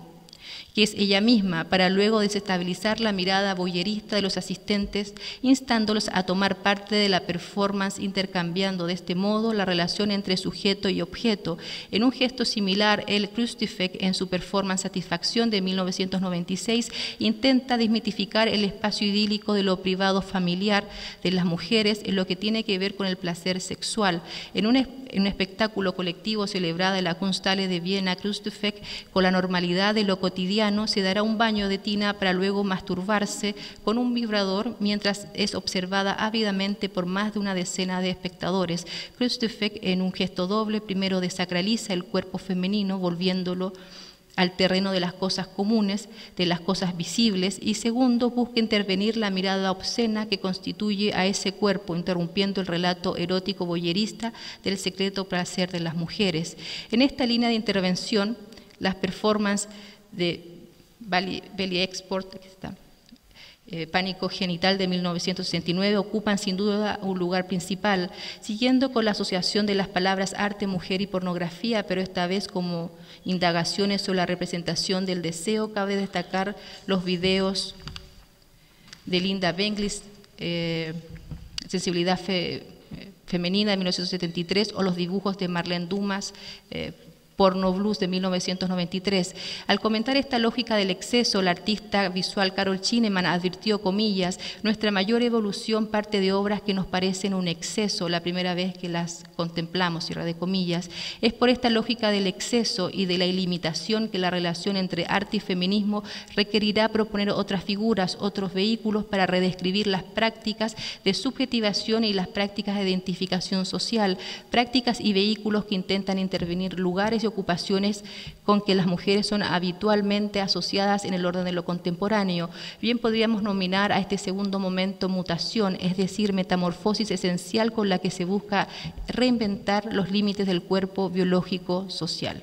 [SPEAKER 3] que es ella misma, para luego desestabilizar la mirada voyerista de los asistentes, instándolos a tomar parte de la performance, intercambiando de este modo la relación entre sujeto y objeto. En un gesto similar, el Krustifek, en su performance Satisfacción de 1996, intenta desmitificar el espacio idílico de lo privado familiar de las mujeres en lo que tiene que ver con el placer sexual. En un espectáculo colectivo celebrado en la Kunsthalle de Viena, Krustifek, con la normalidad de lo cotidiano, se dará un baño de tina para luego masturbarse con un vibrador mientras es observada ávidamente por más de una decena de espectadores. Krustifek, en un gesto doble, primero desacraliza el cuerpo femenino, volviéndolo al terreno de las cosas comunes, de las cosas visibles, y segundo, busca intervenir la mirada obscena que constituye a ese cuerpo, interrumpiendo el relato erótico voyerista del secreto placer de las mujeres. En esta línea de intervención, las performances de Belly Export, aquí está, Pánico genital de 1969 ocupan sin duda un lugar principal, siguiendo con la asociación de las palabras arte, mujer y pornografía, pero esta vez como indagaciones sobre la representación del deseo. Cabe destacar los videos de Linda Benglis, Sensibilidad Femenina de 1973, o los dibujos de Marlene Dumas, Porno Blues de 1993. Al comentar esta lógica del exceso, la artista visual Carol Chineman advirtió, comillas, nuestra mayor evolución parte de obras que nos parecen un exceso, la primera vez que las contemplamos, cierre de comillas. Es por esta lógica del exceso y de la ilimitación que la relación entre arte y feminismo requerirá proponer otras figuras, otros vehículos para redescribir las prácticas de subjetivación y las prácticas de identificación social, prácticas y vehículos que intentan intervenir lugares y ocupaciones con que las mujeres son habitualmente asociadas en el orden de lo contemporáneo. Bien podríamos nominar a este segundo momento mutación, es decir, metamorfosis esencial con la que se busca reinventar los límites del cuerpo biológico social.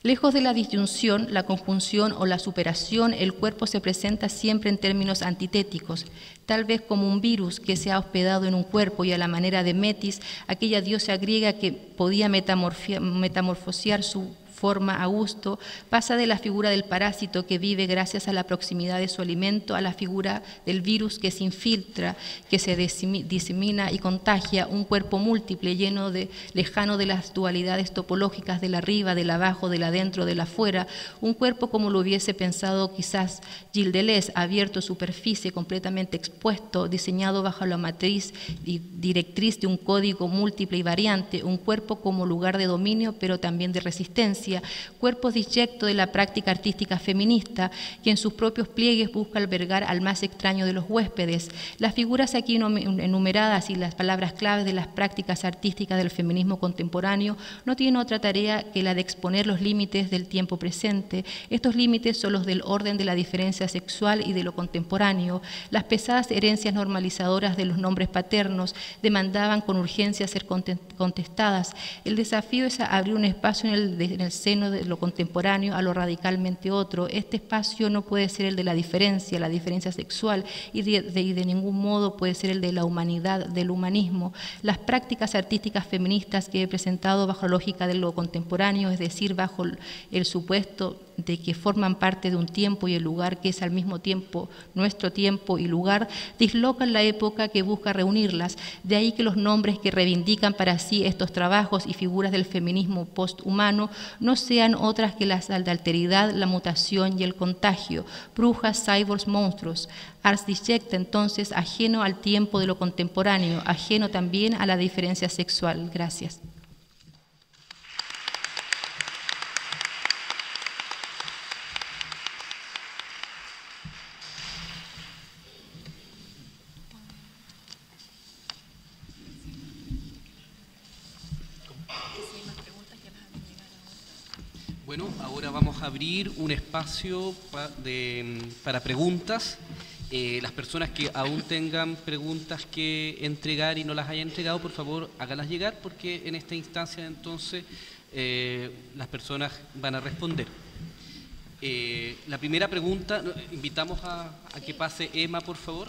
[SPEAKER 3] Lejos de la disyunción, la conjunción o la superación, el cuerpo se presenta siempre en términos antitéticos, tal vez como un virus que se ha hospedado en un cuerpo y a la manera de Metis, aquella diosa griega que podía metamorfosear su forma a gusto, pasa de la figura del parásito que vive gracias a la proximidad de su alimento a la figura del virus que se infiltra, que se disemina y contagia, un cuerpo múltiple, lejano de las dualidades topológicas del arriba, del abajo, del adentro, del afuera, un cuerpo como lo hubiese pensado quizás Gilles Deleuze, abierto, superficie, completamente expuesto, diseñado bajo la matriz y directriz de un código múltiple y variante, un cuerpo como lugar de dominio pero también de resistencia, cuerpo disyecto de la práctica artística feminista, que en sus propios pliegues busca albergar al más extraño de los huéspedes. Las figuras aquí enumeradas y las palabras claves de las prácticas artísticas del feminismo contemporáneo no tienen otra tarea que la de exponer los límites del tiempo presente. Estos límites son los del orden de la diferencia sexual y de lo contemporáneo. Las pesadas herencias normalizadoras de los nombres paternos demandaban con urgencia ser contestadas. El desafío es abrir un espacio en el seno de lo contemporáneo a lo radicalmente otro. Este espacio no puede ser el de la diferencia sexual, y de ningún modo puede ser el de la humanidad, del humanismo. Las prácticas artísticas feministas que he presentado bajo la lógica de lo contemporáneo, es decir, bajo el supuesto de que forman parte de un tiempo y el lugar que es al mismo tiempo nuestro tiempo y lugar, dislocan la época que busca reunirlas. De ahí que los nombres que reivindican para sí estos trabajos y figuras del feminismo posthumano no sean otras que la alteridad, la mutación y el contagio, brujas, cyborgs, monstruos. Ars disyecta, entonces, ajeno al tiempo de lo contemporáneo, ajeno también a la diferencia sexual. Gracias.
[SPEAKER 1] Bueno, ahora vamos a abrir un espacio para preguntas. Las personas que aún tengan preguntas que entregar y no las hayan entregado, por favor, háganlas llegar, porque en esta instancia entonces las personas van a responder. La primera pregunta, invitamos a que pase Emma, por favor.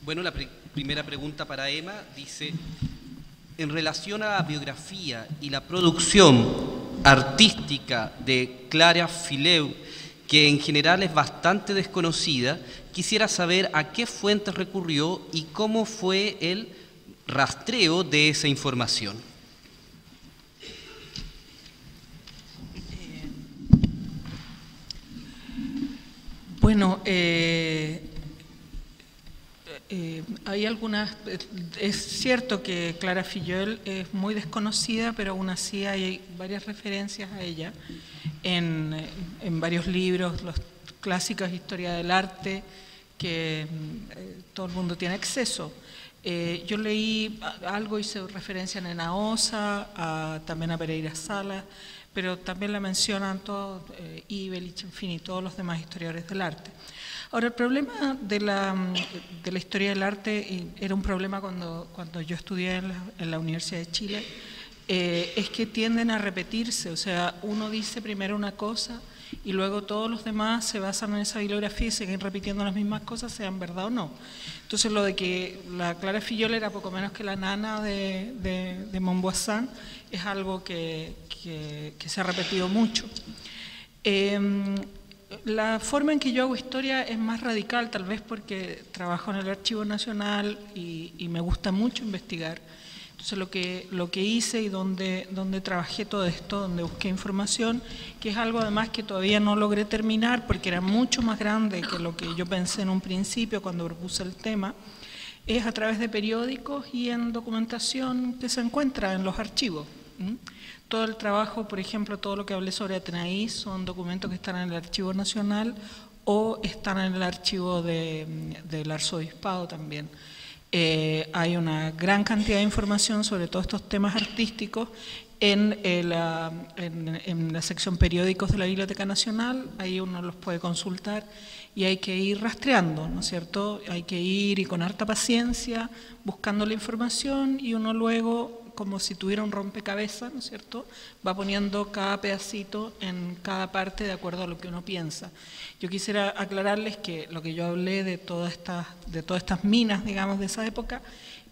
[SPEAKER 1] Bueno, la primera pregunta para Emma dice, en relación a la biografía y la producción artística de Clara Fileu, que en general es bastante desconocida, quisiera saber a qué fuentes recurrió y cómo fue el rastreo de esa información.
[SPEAKER 4] Bueno, hay algunas, es cierto que Clara Fileu es muy desconocida, pero aún así hay varias referencias a ella en varios libros, los clásicos Historia del Arte, que todo el mundo tiene acceso. Yo leí algo, hice referencia a Nena Osa, también a Pereira Sala, pero también la mencionan todos, Ibelich, en fin, y todos los demás historiadores del arte. Ahora, el problema de la historia del arte, era un problema cuando yo estudié en la Universidad de Chile, es que tienden a repetirse, o sea, uno dice primero una cosa y luego todos los demás se basan en esa bibliografía y siguen repitiendo las mismas cosas, sean verdad o no. Entonces, lo de que la Clara Fillol era poco menos que la nana de Montboisin es algo que se ha repetido mucho. La forma en que yo hago historia es más radical, tal vez porque trabajo en el Archivo Nacional y me gusta mucho investigar. Entonces lo que hice y donde trabajé todo esto, donde busqué información, que es algo además que todavía no logré terminar porque era mucho más grande que lo que yo pensé en un principio cuando propuse el tema, es a través de periódicos y en documentación que se encuentra en los archivos. Todo el trabajo, por ejemplo, todo lo que hablé sobre Atenaí son documentos que están en el Archivo Nacional o están en el archivo del Arzobispado también. Hay una gran cantidad de información sobre todos estos temas artísticos en la sección periódicos de la Biblioteca Nacional, ahí uno los puede consultar y hay que ir rastreando, ¿no es cierto? Hay que ir y con harta paciencia buscando la información y uno luego, como si tuviera un rompecabezas, ¿no es cierto?, va poniendo cada pedacito en cada parte de acuerdo a lo que uno piensa. Yo quisiera aclararles que lo que yo hablé de todas estas minas, digamos, de esa época,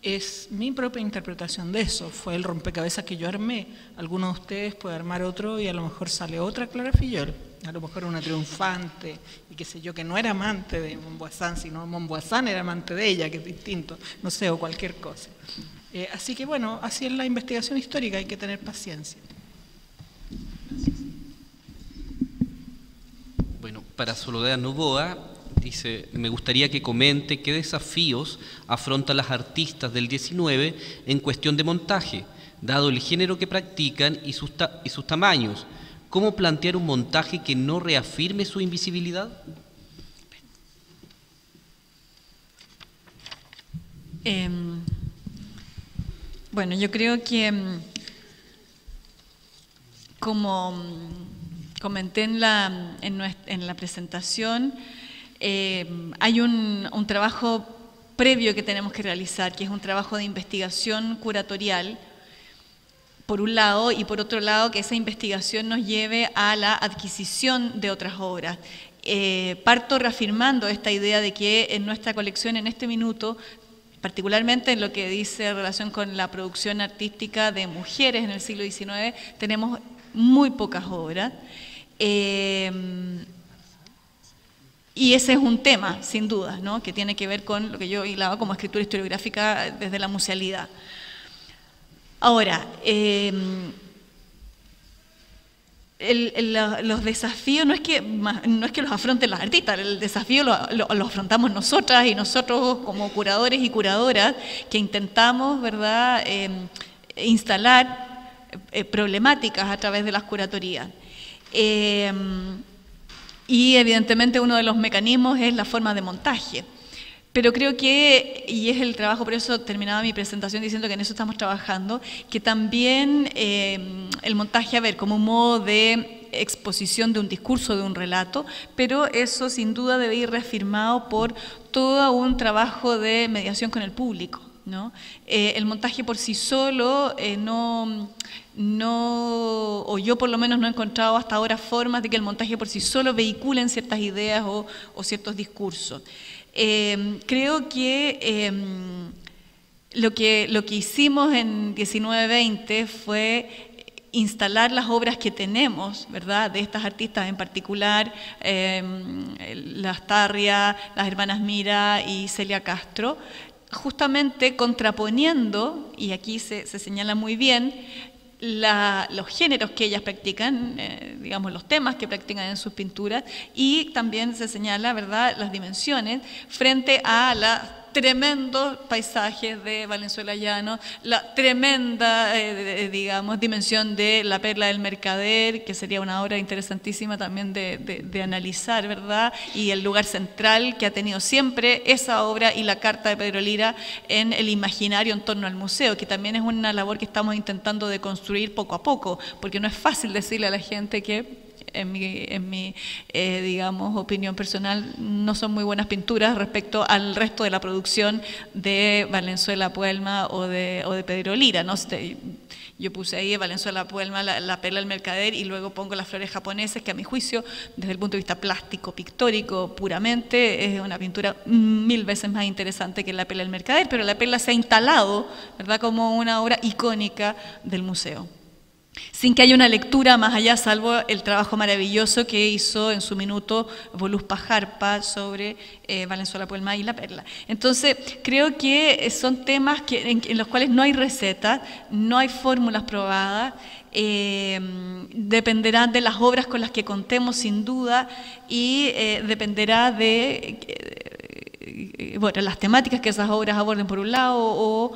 [SPEAKER 4] es mi propia interpretación de eso, fue el rompecabezas que yo armé. Alguno de ustedes puede armar otro y a lo mejor sale otra Clara Fillol, a lo mejor una triunfante, y qué sé yo, que no era amante de Montboisin, sino Montboisin era amante de ella, que es distinto, no sé, o cualquier cosa. Así que bueno, así es la investigación histórica, hay que tener paciencia.
[SPEAKER 1] Bueno, para Soledad Novoa, dice, me gustaría que comente qué desafíos afrontan las artistas del 19 en cuestión de montaje, dado el género que practican y sus tamaños. ¿Cómo plantear un montaje que no reafirme su invisibilidad?
[SPEAKER 5] Bueno, yo creo que, como comenté en la presentación, hay un trabajo previo que tenemos que realizar, que es un trabajo de investigación curatorial, por un lado, y por otro lado, que esa investigación nos lleve a la adquisición de otras obras. Parto reafirmando esta idea de que en nuestra colección, en este minuto, particularmente en lo que dice en relación con la producción artística de mujeres en el siglo XIX, tenemos muy pocas obras. Y ese es un tema, sin duda, ¿no?, que tiene que ver con lo que yo hilaba como escritura historiográfica desde la musealidad. Ahora, los desafíos no es que los afronten los artistas, el desafío lo afrontamos nosotras y nosotros como curadores y curadoras que intentamos, ¿verdad?, instalar problemáticas a través de las curatorías. Y evidentemente uno de los mecanismos es la forma de montaje. Pero creo que, y es el trabajo, por eso terminaba mi presentación diciendo que en eso estamos trabajando, que también el montaje, a ver, como un modo de exposición de un discurso, de un relato, pero eso sin duda debe ir reafirmado por todo un trabajo de mediación con el público, ¿no? El montaje por sí solo o yo por lo menos no he encontrado hasta ahora formas de que el montaje por sí solo vehicule ciertas ideas o ciertos discursos. Creo que lo que hicimos en 19-20 fue instalar las obras que tenemos, ¿verdad?, de estas artistas en particular, las Tarria, las hermanas Mira y Celia Castro, justamente contraponiendo, y aquí se señala muy bien, los géneros que ellas practican, digamos los temas que practican en sus pinturas, y también se señala, ¿verdad?, las dimensiones frente a las tremendos paisajes de Valenzuela Llano, la tremenda, digamos, dimensión de La Perla del Mercader, que sería una obra interesantísima también de analizar, ¿verdad? Y el lugar central que ha tenido siempre esa obra y la carta de Pedro Lira en el imaginario en torno al museo, que también es una labor que estamos intentando de construir poco a poco, porque no es fácil decirle a la gente que en mi digamos, opinión personal, no son muy buenas pinturas respecto al resto de la producción de Valenzuela Puelma o de Pedro Lira, ¿no? Yo puse ahí Valenzuela Puelma, la Perla del Mercader, y luego pongo Las Flores Japonesas, que a mi juicio, desde el punto de vista plástico, pictórico, puramente, es una pintura 1000 veces más interesante que La Perla del Mercader, pero La Perla se ha instalado, ¿verdad?, como una obra icónica del museo, sin que haya una lectura más allá, salvo el trabajo maravilloso que hizo en su minuto Voluspa Jarpa sobre Valenzuela Puelma y La Perla. Entonces, creo que son temas en los cuales no hay receta, no hay fórmulas probadas, dependerá de las obras con las que contemos sin duda, y dependerá de bueno, las temáticas que esas obras aborden por un lado, o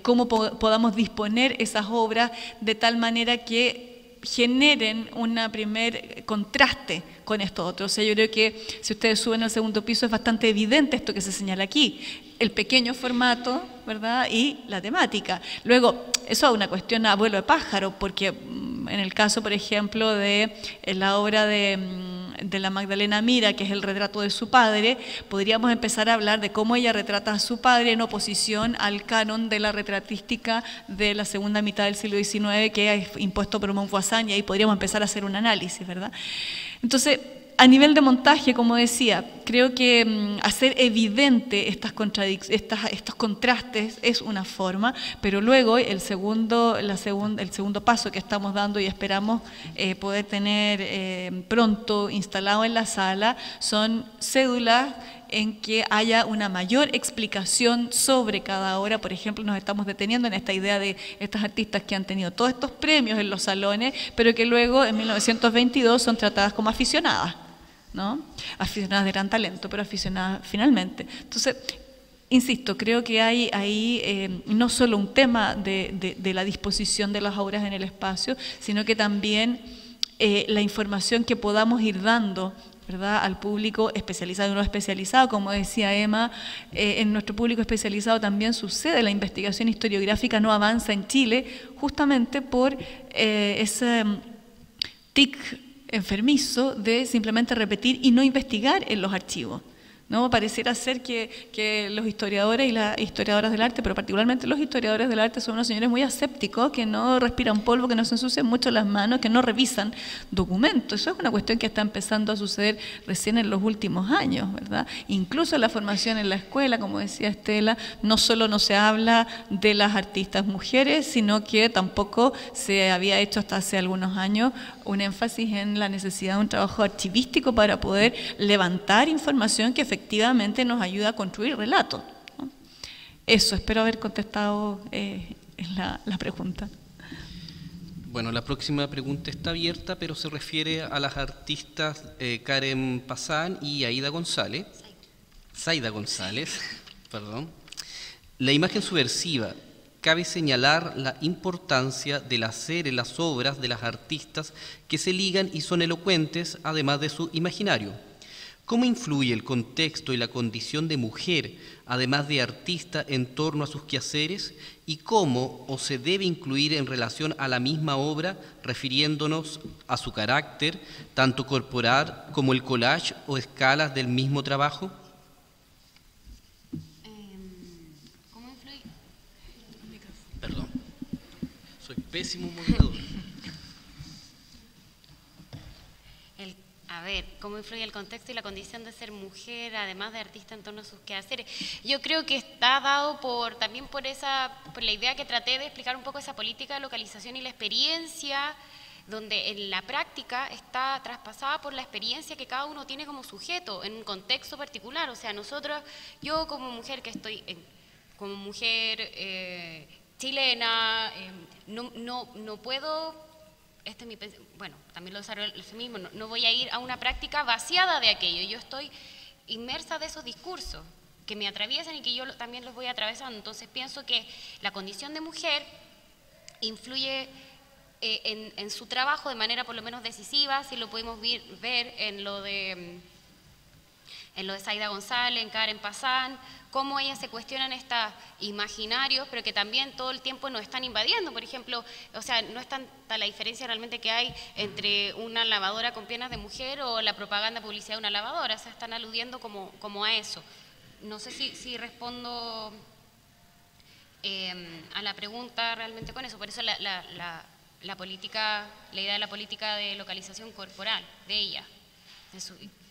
[SPEAKER 5] cómo podamos disponer esas obras de tal manera que generen un primer contraste con esto otro. O sea, yo creo que si ustedes suben al segundo piso es bastante evidente esto que se señala aquí, el pequeño formato, ¿verdad?, y la temática. Luego, eso es una cuestión a vuelo de pájaro, porque en el caso, por ejemplo, de la obra de la Magdalena Mira, que es el retrato de su padre, podríamos empezar a hablar de cómo ella retrata a su padre en oposición al canon de la retratística de la segunda mitad del siglo XIX, que es impuesto por Montvoisin, y ahí podríamos empezar a hacer un análisis, ¿verdad? Entonces, a nivel de montaje, como decía, creo que hacer evidente estos contrastes es una forma, pero luego el segundo paso que estamos dando y esperamos poder tener pronto instalado en la sala son cédulas en que haya una mayor explicación sobre cada obra. Por ejemplo, nos estamos deteniendo en esta idea de estas artistas que han tenido todos estos premios en los salones, pero que luego en 1922 son tratadas como aficionadas, ¿no? Aficionadas de gran talento, pero aficionadas finalmente. Entonces, insisto, creo que hay ahí no solo un tema de la disposición de las obras en el espacio, sino que también la información que podamos ir dando, ¿verdad?, al público especializado y no especializado. Como decía Emma, en nuestro público especializado también sucede, la investigación historiográfica no avanza en Chile justamente por ese tic enfermizo de simplemente repetir y no investigar en los archivos, ¿no? Pareciera ser que los historiadores y las historiadoras del arte, pero particularmente los historiadores del arte, son unos señores muy asépticos, que no respiran polvo, que no se ensucian mucho las manos, que no revisan documentos. Eso es una cuestión que está empezando a suceder recién en los últimos años, ¿verdad? Incluso en la formación en la escuela, como decía Estela, no solo no se habla de las artistas mujeres, sino que tampoco se había hecho hasta hace algunos años un énfasis en la necesidad de un trabajo archivístico para poder levantar información que efectivamente nos ayuda a construir relatos, ¿no? Eso, espero haber contestado la pregunta.
[SPEAKER 1] Bueno, la próxima pregunta está abierta, pero se refiere a las artistas Karen Pazán y Aida González. Zaida González, perdón. La imagen subversiva. Cabe señalar la importancia del hacer en las obras de las artistas que se ligan y son elocuentes, además de su imaginario. ¿Cómo influye el contexto y la condición de mujer, además de artista, en torno a sus quehaceres? ¿Y cómo o se debe incluir en relación a la misma obra, refiriéndonos a su carácter, tanto corporal como el collage o escalas del mismo trabajo?
[SPEAKER 2] ¿Cómo influye?
[SPEAKER 1] Perdón, soy pésimo moderador.
[SPEAKER 2] A ver, ¿cómo influye el contexto y la condición de ser mujer, además de artista, en torno a sus quehaceres? Yo creo que está dado también por la idea que traté de explicar un poco, esa política de localización y la experiencia, donde en la práctica está traspasada por la experiencia que cada uno tiene como sujeto, en un contexto particular. O sea, yo como mujer como mujer chilena, no puedo... bueno, también lo desarrollo el feminismo, no voy a ir a una práctica vaciada de aquello, yo estoy inmersa de esos discursos, que me atraviesan y que yo también los voy atravesando. Entonces pienso que la condición de mujer influye en su trabajo de manera por lo menos decisiva, si lo podemos ver en lo de Zaida González, en Karen Pazán, cómo ellas se cuestionan estos imaginarios, pero que también todo el tiempo nos están invadiendo. Por ejemplo, o sea, no es tanta la diferencia realmente que hay entre una lavadora con piernas de mujer o la propaganda publicidad de una lavadora, o sea, están aludiendo como a eso. No sé si respondo a la pregunta realmente con eso, por eso la idea de la política de localización corporal de ella,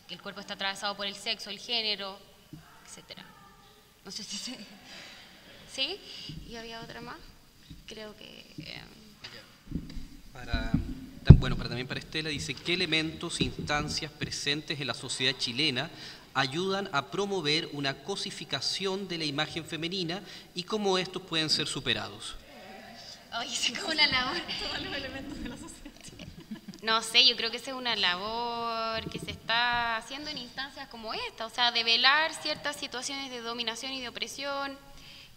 [SPEAKER 2] que el cuerpo está atravesado por el sexo, el género, etcétera. No sé si ¿sí? ¿Y había otra más? Creo que...
[SPEAKER 1] También para Estela, dice, ¿qué elementos e instancias presentes en la sociedad chilena ayudan a promover una cosificación de la imagen femenina y cómo estos pueden ser superados?
[SPEAKER 2] Oye, es como una labor.
[SPEAKER 5] Todos los elementos de la sociedad.
[SPEAKER 2] No sé, yo creo que esa es una labor que se está haciendo en instancias como esta, o sea, develar ciertas situaciones de dominación y de opresión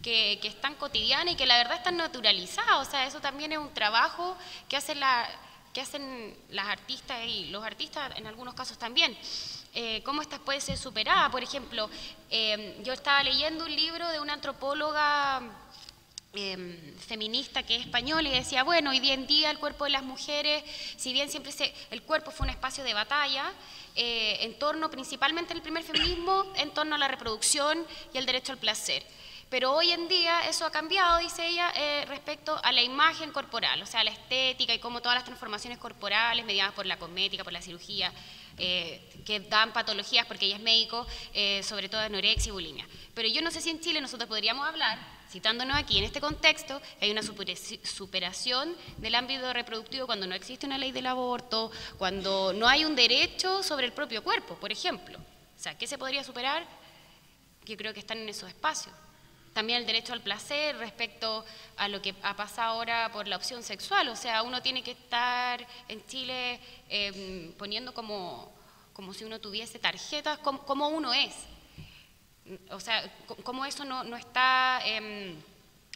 [SPEAKER 2] que están cotidianas y que la verdad están naturalizadas. O sea, eso también es un trabajo que hacen las artistas y los artistas en algunos casos también. ¿Cómo estas pueden ser superadas? Por ejemplo, yo estaba leyendo un libro de una antropóloga feminista que es española y decía, bueno, hoy en día el cuerpo de las mujeres, si bien siempre el cuerpo fue un espacio de batalla, en torno principalmente en el primer feminismo, en torno a la reproducción y el derecho al placer. Pero hoy en día eso ha cambiado, dice ella, respecto a la imagen corporal, o sea, la estética y cómo todas las transformaciones corporales mediadas por la cosmética, por la cirugía, que dan patologías, porque ella es médico, sobre todo de anorexia y bulimia. Pero yo no sé si en Chile nosotros podríamos hablar, citándonos aquí en este contexto, que hay una superación del ámbito reproductivo cuando no existe una ley del aborto, cuando no hay un derecho sobre el propio cuerpo, por ejemplo. O sea, ¿qué se podría superar? Yo creo que están en esos espacios. También el derecho al placer respecto a lo que ha pasado ahora por la opción sexual. O sea, uno tiene que estar en Chile poniendo como si uno tuviese tarjetas, como uno es. O sea, como eso no está en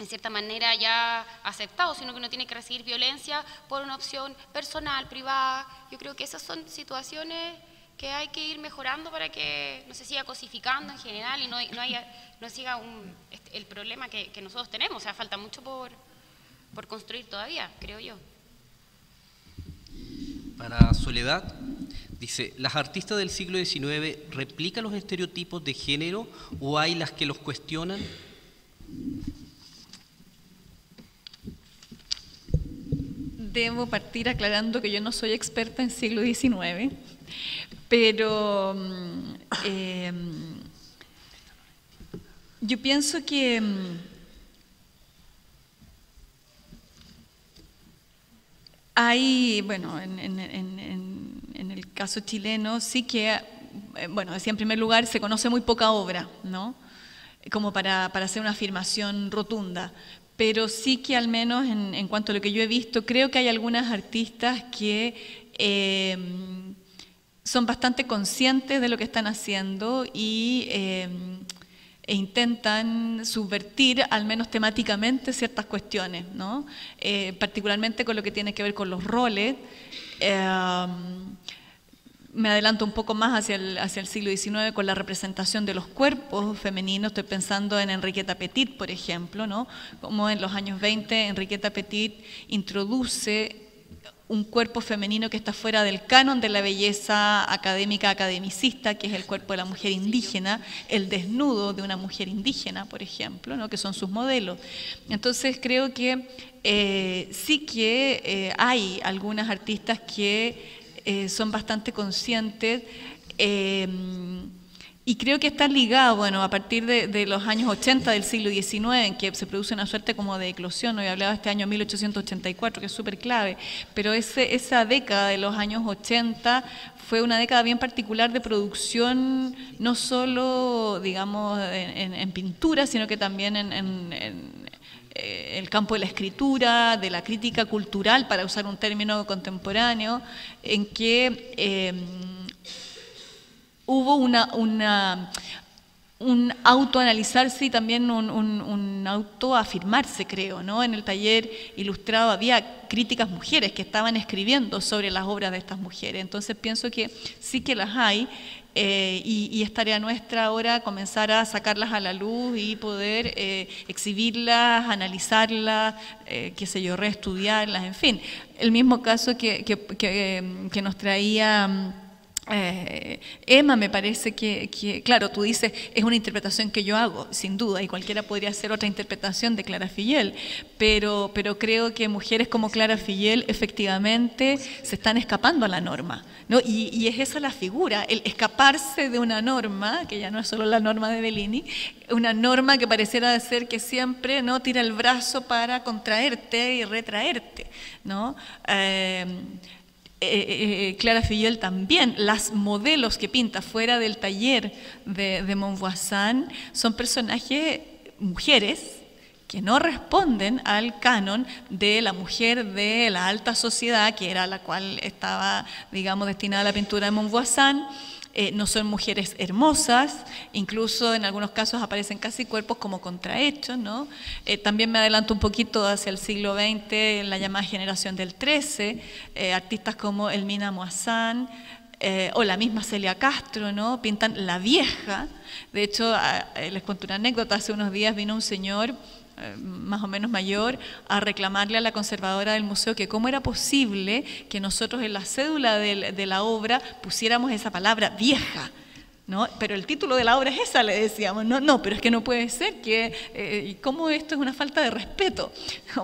[SPEAKER 2] cierta manera ya aceptado, sino que uno tiene que recibir violencia por una opción personal, privada. Yo creo que esas son situaciones que hay que ir mejorando para que no se siga cosificando en general y no siga el problema que nosotros tenemos. O sea, falta mucho por construir todavía, creo yo.
[SPEAKER 1] Para Soledad, dice, ¿las artistas del siglo XIX replican los estereotipos de género o hay las que los cuestionan?
[SPEAKER 5] Debo partir aclarando que yo no soy experta en siglo XIX, pero yo pienso que hay, bueno, en el caso chileno sí que, bueno, decía en primer lugar, se conoce muy poca obra, ¿no? Como para hacer una afirmación rotunda, pero sí que al menos en cuanto a lo que yo he visto, creo que hay algunas artistas que son bastante conscientes de lo que están haciendo y e intentan subvertir, al menos temáticamente, ciertas cuestiones, ¿no? Particularmente con lo que tiene que ver con los roles. Me adelanto un poco más hacia el siglo XIX con la representación de los cuerpos femeninos. Estoy pensando en Enriqueta Petit, por ejemplo, ¿no? Como en los años 20 Enriqueta Petit introduce un cuerpo femenino que está fuera del canon de la belleza académica, academicista, que es el cuerpo de la mujer indígena, el desnudo de una mujer indígena, por ejemplo, ¿no? Que son sus modelos. Entonces creo que sí que hay algunas artistas que son bastante conscientes y creo que está ligado, bueno, a partir de los años 80 del siglo XIX, en que se produce una suerte como de eclosión. Hoy hablaba este año 1884, que es súper clave, pero esa década de los años 80 fue una década bien particular de producción, no solo, digamos, en pintura, sino que también en el campo de la escritura, de la crítica cultural, para usar un término contemporáneo, en que hubo un autoanalizarse y también un autoafirmarse, creo, ¿no? En el taller ilustrado había críticas mujeres que estaban escribiendo sobre las obras de estas mujeres, entonces pienso que sí que las hay, y es tarea nuestra ahora comenzar a sacarlas a la luz y poder exhibirlas, analizarlas, qué sé yo, reestudiarlas, en fin. El mismo caso que nos traía Emma, me parece que, claro, tú dices, es una interpretación que yo hago, sin duda, y cualquiera podría hacer otra interpretación de Clara Fillol, pero creo que mujeres como Clara Fillol efectivamente se están escapando a la norma, ¿no? Y es esa la figura, el escaparse de una norma, que ya no es solo la norma de Bellini, una norma que pareciera ser que siempre, ¿no?, tira el brazo para contraerte y retraerte, ¿no? Clara Fillol también, las modelos que pinta fuera del taller de Montvoisin son personajes, mujeres, que no responden al canon de la mujer de la alta sociedad, que era la cual estaba, digamos, destinada a la pintura de Montvoisin. No son mujeres hermosas, incluso en algunos casos aparecen casi cuerpos como contrahechos, ¿no? También me adelanto un poquito hacia el siglo XX, en la llamada generación del 13, artistas como Elmina Moissan, o la misma Celia Castro, ¿no? Pintan la vieja. De hecho, les cuento una anécdota, hace unos días vino un señor más o menos mayor, a reclamarle a la conservadora del museo que cómo era posible que nosotros en la cédula de la obra pusiéramos esa palabra vieja, ¿no? Pero el título de la obra es esa, le decíamos. No, pero es que no puede ser, que ¿cómo esto es una falta de respeto?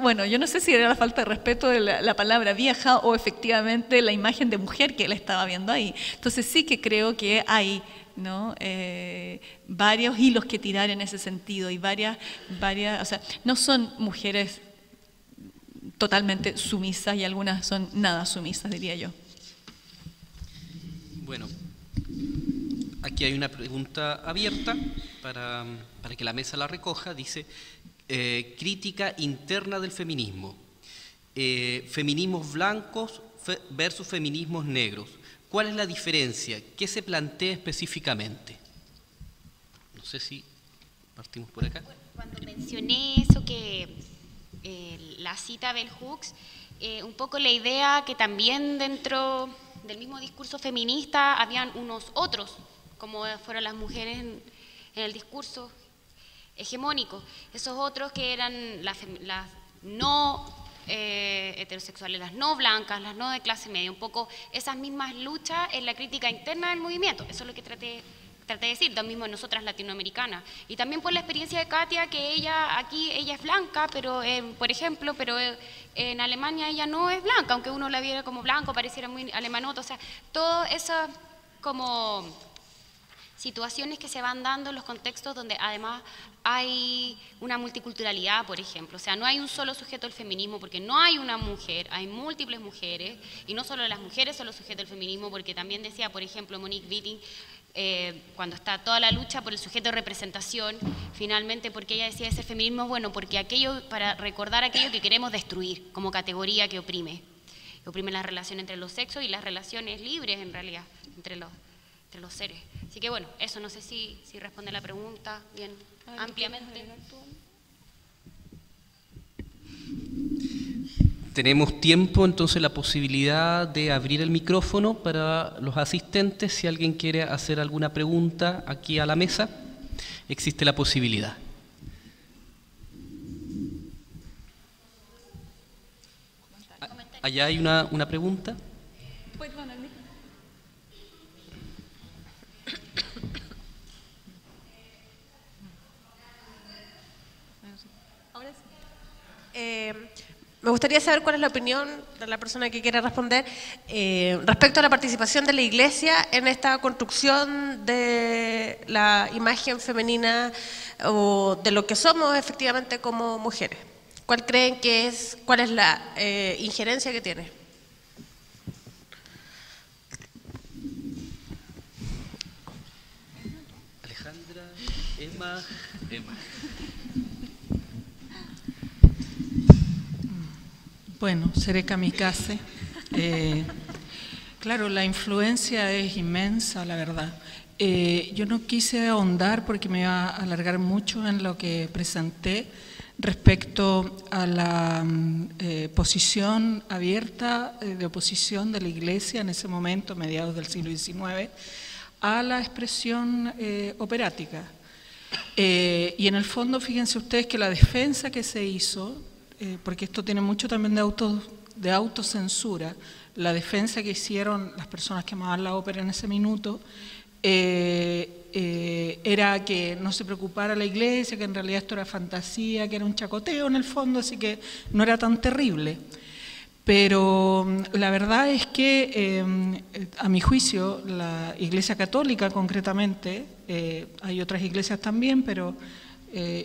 [SPEAKER 5] Bueno, yo no sé si era la falta de respeto de la palabra vieja o efectivamente la imagen de mujer que él estaba viendo ahí. Entonces sí que creo que hay, ¿no?, varios hilos que tirar en ese sentido, y varias, o sea, no son mujeres totalmente sumisas, y algunas son nada sumisas, diría yo.
[SPEAKER 1] Bueno, aquí hay una pregunta abierta para que la mesa la recoja. Dice, crítica interna del feminismo, feminismos blancos versus feminismos negros. ¿Cuál es la diferencia? ¿Qué se plantea específicamente? No sé si partimos por acá.
[SPEAKER 2] Cuando mencioné eso, que la cita Bell Hooks, un poco la idea que también dentro del mismo discurso feminista habían unos otros, como fueron las mujeres en el discurso hegemónico, esos otros que eran las no heterosexuales, las no blancas, las no de clase media, un poco esas mismas luchas en la crítica interna del movimiento. Eso es lo que traté de decir, lo mismo nosotras latinoamericanas. Y también por la experiencia de Katia, que ella es blanca, pero por ejemplo, pero en Alemania ella no es blanca, aunque uno la viera como blanco, pareciera muy alemanoto. O sea, todas esas como situaciones que se van dando en los contextos donde además hay una multiculturalidad, por ejemplo. O sea, no hay un solo sujeto del feminismo, porque no hay una mujer, hay múltiples mujeres, y no solo las mujeres son los sujetos del feminismo, porque también decía, por ejemplo, Monique Wittig, cuando está toda la lucha por el sujeto de representación, finalmente, porque ella decía ese feminismo, bueno, porque para recordar aquello que queremos destruir como categoría que oprime las relaciones entre los sexos y las relaciones libres, en realidad, entre los seres. Así que bueno, eso no sé si responde la pregunta bien ampliamente.
[SPEAKER 1] Tenemos tiempo, entonces, la posibilidad de abrir el micrófono para los asistentes. Si alguien quiere hacer alguna pregunta aquí a la mesa, existe la posibilidad. Allá hay una pregunta.
[SPEAKER 6] Me gustaría saber cuál es la opinión de la persona que quiere responder respecto a la participación de la Iglesia en esta construcción de la imagen femenina o de lo que somos efectivamente como mujeres. ¿Cuál creen que es, cuál es la injerencia que tiene?
[SPEAKER 1] Alejandra, Emma.
[SPEAKER 4] Bueno, seré kamikaze. Claro, la influencia es inmensa, la verdad. Yo no quise ahondar porque me iba a alargar mucho en lo que presenté respecto a la posición abierta de oposición de la Iglesia en ese momento, mediados del siglo XIX, a la expresión operática. Y en el fondo, fíjense ustedes que la defensa que se hizo, porque esto tiene mucho también de autocensura, la defensa que hicieron las personas que amaban la ópera en ese minuto, era que no se preocupara la Iglesia, que en realidad esto era fantasía, que era un chacoteo en el fondo, así que no era tan terrible. Pero la verdad es que, a mi juicio, la Iglesia Católica concretamente, hay otras iglesias también, pero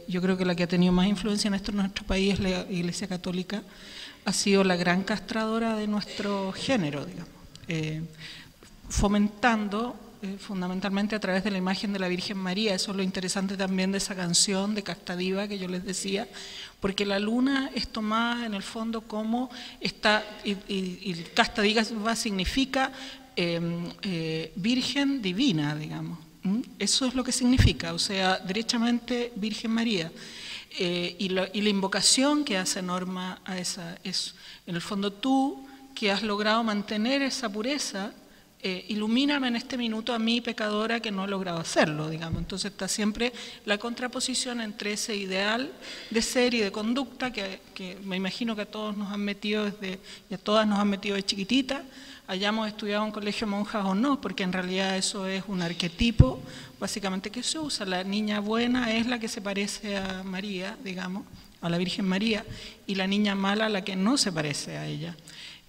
[SPEAKER 4] yo creo que la que ha tenido más influencia en esto en nuestro país es la Iglesia Católica, ha sido la gran castradora de nuestro género, digamos, fomentando fundamentalmente a través de la imagen de la Virgen María. Eso es lo interesante también de esa canción de Casta Diva que yo les decía, porque la luna es tomada en el fondo como está, y Casta Diva significa Virgen Divina, digamos. Eso es lo que significa, o sea, derechamente Virgen María. Y la invocación que hace Norma a esa es, en el fondo, tú que has logrado mantener esa pureza, ilumíname en este minuto a mí, pecadora, que no he logrado hacerlo, digamos. Entonces está siempre la contraposición entre ese ideal de ser y de conducta que me imagino que a todos nos han metido y a todas nos han metido de chiquitita, hayamos estudiado en colegio de monjas o no, porque en realidad eso es un arquetipo, básicamente, que se usa. La niña buena es la que se parece a María, digamos, a la Virgen María, y la niña mala la que no se parece a ella.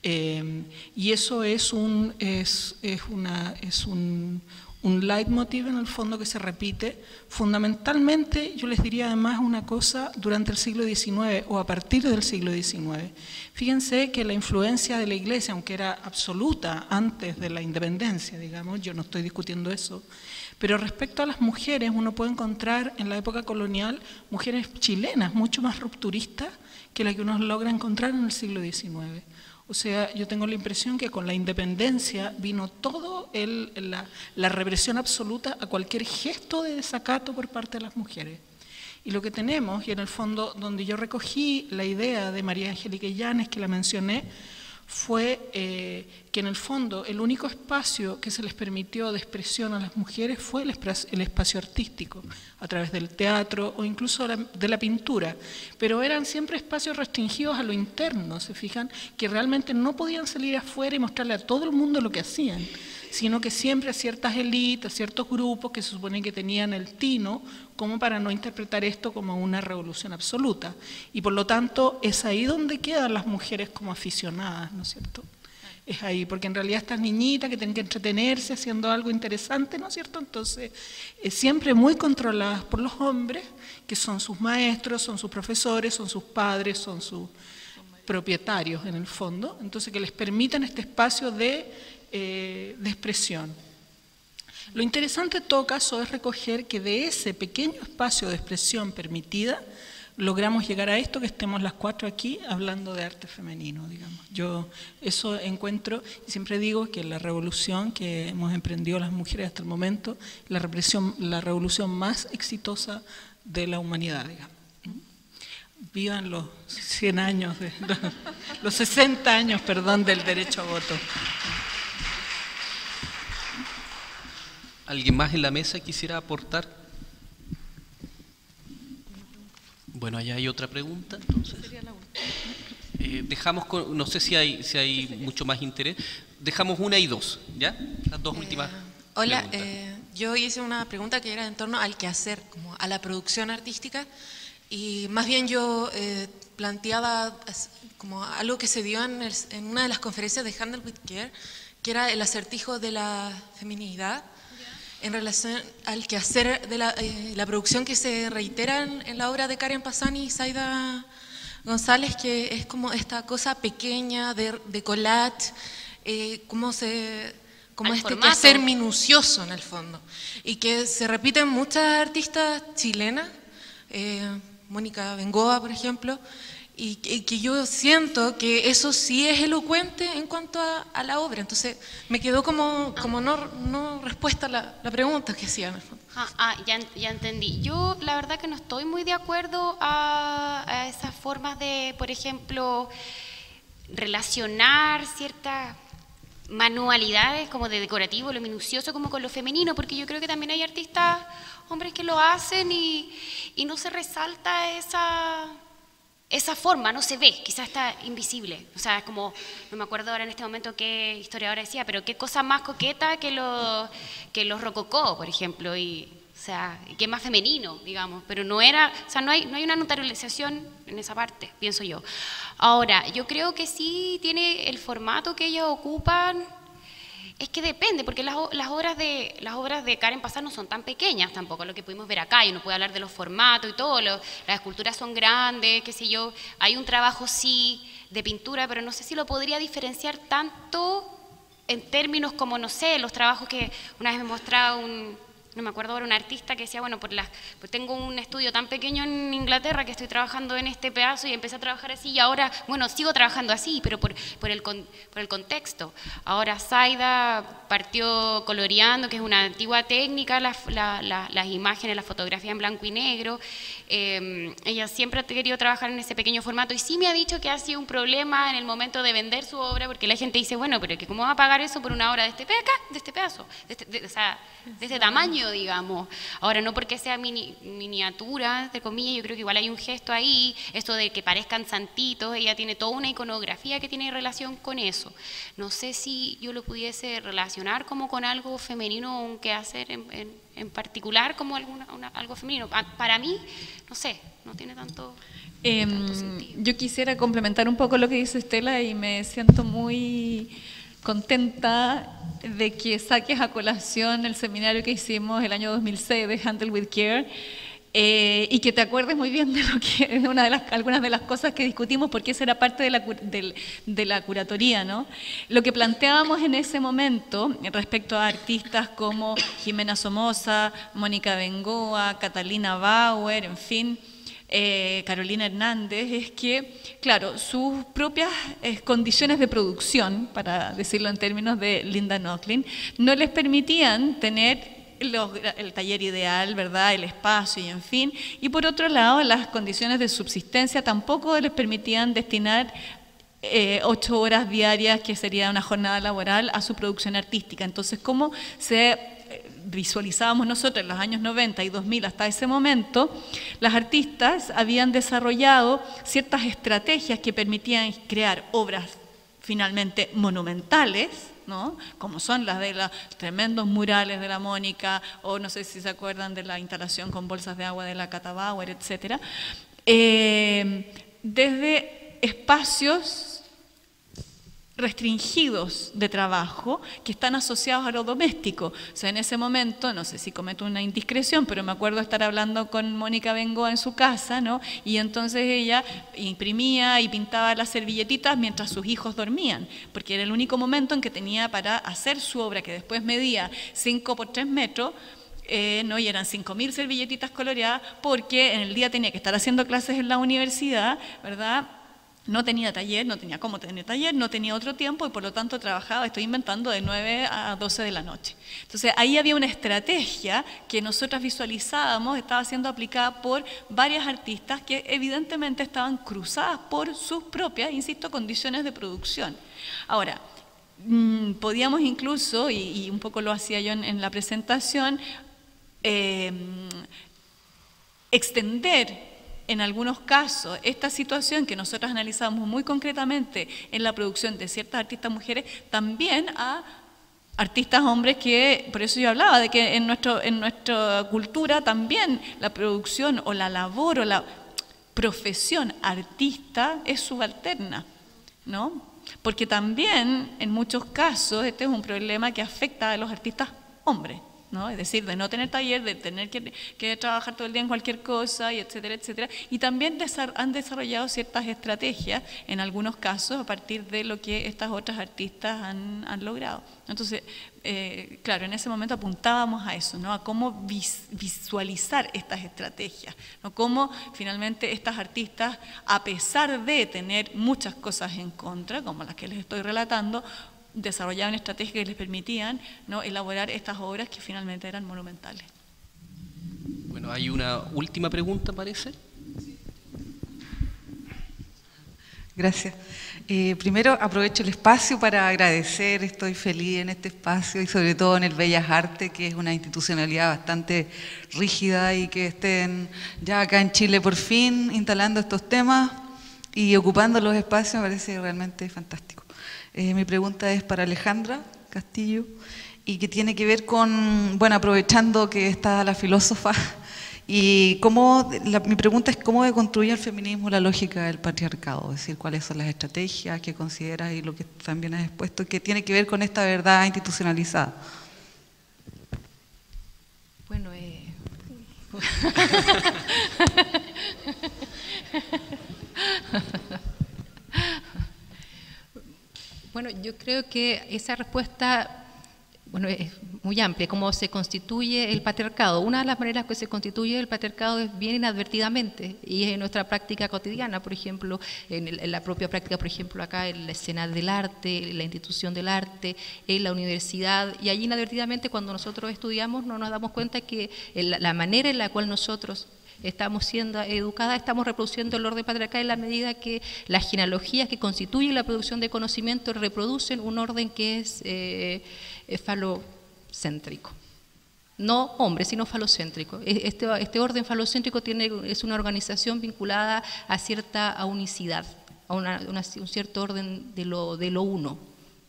[SPEAKER 4] Y eso es un leitmotiv en el fondo que se repite fundamentalmente, yo les diría además una cosa, durante el siglo XIX o a partir del siglo XIX. Fíjense que la influencia de la Iglesia, aunque era absoluta antes de la independencia, digamos, yo no estoy discutiendo eso, pero respecto a las mujeres uno puede encontrar en la época colonial mujeres chilenas mucho más rupturistas que la que uno logra encontrar en el siglo XIX. O sea, yo tengo la impresión que con la independencia vino todo la represión absoluta a cualquier gesto de desacato por parte de las mujeres. Y lo que tenemos, y en el fondo donde yo recogí la idea de María Angélica Illanes, que la mencioné, fue que en el fondo el único espacio que se les permitió de expresión a las mujeres fue el espacio artístico, a través del teatro o incluso de la pintura, pero eran siempre espacios restringidos a lo interno, se fijan, que realmente no podían salir afuera y mostrarle a todo el mundo lo que hacían, sino que siempre a ciertas élites, a ciertos grupos que se supone que tenían el tino como para no interpretar esto como una revolución absoluta. Y por lo tanto es ahí donde quedan las mujeres como aficionadas, ¿no es cierto? Es ahí, porque en realidad estas niñitas que tienen que entretenerse haciendo algo interesante, ¿no es cierto? Entonces, siempre muy controladas por los hombres, que son sus maestros, son sus profesores, son sus padres, son sus propietarios en el fondo, entonces que les permitan este espacio de expresión. Lo interesante en todo caso es recoger que de ese pequeño espacio de expresión permitida logramos llegar a esto, que estemos las cuatro aquí hablando de arte femenino, digamos. Yo eso encuentro, y siempre digo que la revolución que hemos emprendido las mujeres hasta el momento, la revolución más exitosa de la humanidad, digamos. Vivan los 100 años, los 60 años, perdón, del derecho a voto.
[SPEAKER 1] ¿Alguien más en la mesa quisiera aportar? Bueno, allá hay otra pregunta, entonces. Dejamos, no sé si hay mucho más interés, dejamos una y dos, ¿ya? Las dos últimas.
[SPEAKER 7] Hola, yo hice una pregunta que era en torno al quehacer, como a la producción artística, y más bien yo planteaba como algo que se dio en una de las conferencias de Handel with Care, que era el acertijo de la feminidad, en relación al quehacer de la producción que se reitera en la obra de Karen Pasani y Zaida González, que es como esta cosa pequeña de collage, como este quehacer minucioso en el fondo, y que se repite en muchas artistas chilenas, Mónica Bengoa, por ejemplo, y que yo siento que eso sí es elocuente en cuanto a la obra. Entonces me quedó como no respuesta la pregunta que hacían.
[SPEAKER 2] Ya entendí. Yo la verdad que no estoy muy de acuerdo a esas formas de, por ejemplo, relacionar ciertas manualidades como de decorativo, lo minucioso, como con lo femenino, porque yo creo que también hay artistas, hombres, que lo hacen y no se resalta esa forma, no se ve, quizás está invisible. O sea, es como, no me acuerdo ahora en este momento qué historiadora decía, pero qué cosa más coqueta que los rococó, por ejemplo, y, o sea, que es más femenino, digamos, pero no era, o sea, no hay una naturalización en esa parte, pienso yo. Ahora, yo creo que sí tiene el formato que ellos ocupan. Es que depende, porque las obras de Karen Pazán no son tan pequeñas tampoco, lo que pudimos ver acá, y uno puede hablar de los formatos y todo, las esculturas son grandes, qué sé yo, hay un trabajo sí de pintura, pero no sé si lo podría diferenciar tanto en términos como, no sé, los trabajos que una vez me mostraba no me acuerdo ahora, un artista que decía, bueno, pues tengo un estudio tan pequeño en Inglaterra que estoy trabajando en este pedazo y empecé a trabajar así y ahora, bueno, sigo trabajando así, pero por el contexto. Ahora Zaida partió coloreando, que es una antigua técnica, las imágenes, la fotografía en blanco y negro. Ella siempre ha querido trabajar en ese pequeño formato y sí me ha dicho que ha sido un problema en el momento de vender su obra, porque la gente dice, bueno, pero ¿cómo va a pagar eso por una obra de este pedazo, de este tamaño, digamos? Ahora, no porque sea miniatura, entre comillas, yo creo que igual hay un gesto ahí, esto de que parezcan santitos, ella tiene toda una iconografía que tiene relación con eso. No sé si yo lo pudiese relacionar como con algo femenino o un quehacer en particular como algo femenino. Para mí, no sé, no tiene tanto sentido.
[SPEAKER 5] Yo quisiera complementar un poco lo que dice Estela y me siento muy contenta de que saques a colación el seminario que hicimos el año 2006 de Handle with Care y que te acuerdes muy bien de lo que algunas de las cosas que discutimos, porque esa era parte de la curatoría, ¿no? Lo que planteábamos en ese momento respecto a artistas como Jimena Somoza, Mónica Bengoa, Catalina Bauer, en fin, Carolina Hernández, es que, claro, sus propias condiciones de producción, para decirlo en términos de Linda Nochlin, no les permitían tener el taller ideal, ¿verdad?, el espacio y en fin, y por otro lado las condiciones de subsistencia tampoco les permitían destinar 8 horas diarias, que sería una jornada laboral, a su producción artística. Entonces, ¿cómo se visualizábamos nosotros en los años 90 y 2000 hasta ese momento? Las artistas habían desarrollado ciertas estrategias que permitían crear obras finalmente monumentales, ¿no?, como son las de los tremendos murales de la Mónica, o no sé si se acuerdan de la instalación con bolsas de agua de la Cata Bauer, etcétera, desde espacios restringidos de trabajo que están asociados a lo doméstico. O sea, en ese momento, no sé si cometo una indiscreción, pero me acuerdo estar hablando con Mónica Bengoa en su casa, ¿no?, y entonces ella imprimía y pintaba las servilletitas mientras sus hijos dormían, porque era el único momento en que tenía para hacer su obra, que después medía 5 por 3 metros, ¿no?, y eran 5.000 servilletitas coloreadas, porque en el día tenía que estar haciendo clases en la universidad, ¿verdad?, no tenía taller, no tenía cómo tener taller, no tenía otro tiempo y por lo tanto trabajaba, estoy inventando, de 9 a 12 de la noche. Entonces ahí había una estrategia que nosotras visualizábamos, estaba siendo aplicada por varias artistas que evidentemente estaban cruzadas por sus propias, insisto, condiciones de producción. Ahora, podíamos incluso, y un poco lo hacía yo en la presentación, extender en algunos casos esta situación que nosotros analizamos muy concretamente en la producción de ciertas artistas mujeres, también a artistas hombres, que por eso yo hablaba de que en nuestra cultura también la producción o la labor o la profesión artista es subalterna, ¿no? Porque también en muchos casos este es un problema que afecta a los artistas hombres, ¿no? Es decir, de no tener taller, de tener que trabajar todo el día en cualquier cosa, y etcétera, etcétera. Y también han desarrollado ciertas estrategias, en algunos casos, a partir de lo que estas otras artistas han logrado. Entonces, claro, en ese momento apuntábamos a eso, ¿no? A cómo visualizar estas estrategias, ¿no? Cómo finalmente estas artistas, a pesar de tener muchas cosas en contra, como las que les estoy relatando, desarrollaban estrategias que les permitían, ¿no?, elaborar estas obras que finalmente eran monumentales.
[SPEAKER 1] Bueno, hay una última pregunta, parece.
[SPEAKER 8] Gracias. Primero aprovecho el espacio para agradecer, estoy feliz en este espacio y sobre todo en el Bellas Artes, que es una institucionalidad bastante rígida y que estén ya acá en Chile por fin instalando estos temas y ocupando los espacios, me parece realmente fantástico. Mi pregunta es para Alejandra Castillo y que tiene que ver con, bueno, aprovechando que está la filósofa, y mi pregunta es cómo deconstruye el feminismo la lógica del patriarcado, es decir, cuáles son las estrategias que consideras y lo que también has expuesto que tiene que ver con esta verdad institucionalizada.
[SPEAKER 3] Bueno, bueno, yo creo que esa respuesta, bueno, es muy amplia, cómo se constituye el patriarcado. Una de las maneras que se constituye el patriarcado es bien inadvertidamente, y es en nuestra práctica cotidiana, por ejemplo, en la propia práctica, por ejemplo, acá en la escena del arte, en la institución del arte, en la universidad, y allí inadvertidamente cuando nosotros estudiamos no nos damos cuenta que la manera en la cual nosotros estamos siendo educadas, estamos reproduciendo el orden patriarcal en la medida que las genealogías que constituyen la producción de conocimiento reproducen un orden que es falocéntrico. No hombre, sino falocéntrico. Este orden falocéntrico es una organización vinculada a cierta unicidad, a un cierto orden de lo uno,